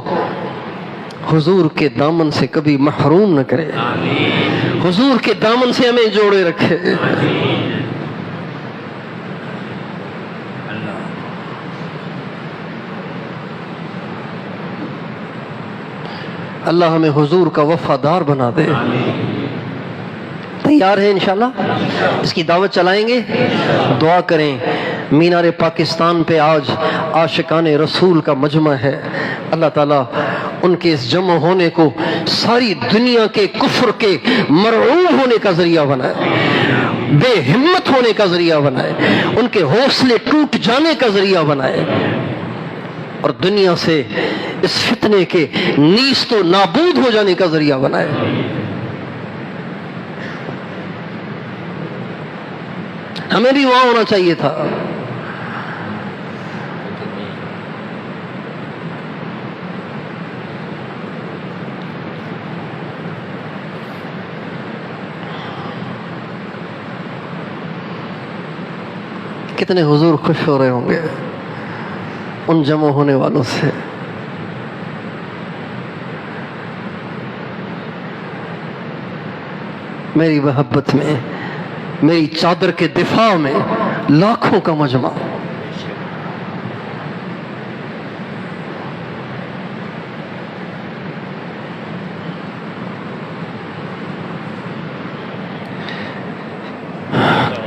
حضور کے دامن سے kabhi محروم نہ کرے. حضور کے دامن سے ہمیں جوڑے رکھے. اللہ ہمیں حضور کا وفادار بنا دے. تیار ہیں انشاءاللہ؟ اس کی دعوت چلائیں گے. دعا کریں. مینار پاکستان پہ آج عاشقان رسول کا مجمع ہے. اللہ تعالیٰ ان کے اس جمع ہونے کو ساری دنیا کے کفر کے مرعوب ہونے کا ذریعہ بنائے، بے ہمت ہونے کا ذریعہ بنائے، ان کے حوصلے ٹوٹ جانے کا ذریعہ بنائے، اور دنیا سے اس فتنے کے نیست و نابود ہو جانے کا ذریعہ بنائے. ہمیں بھی وہاں ہونا چاہیے تھا. کتنے حضور خوش ہو رہے ہوں گے ان جمع ہونے والوں سے. میری محبت میں، میری چادر کے دفاع میں لاکھوں کا مجمع.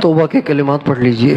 توبہ کے کلمات پڑھ لیجئے.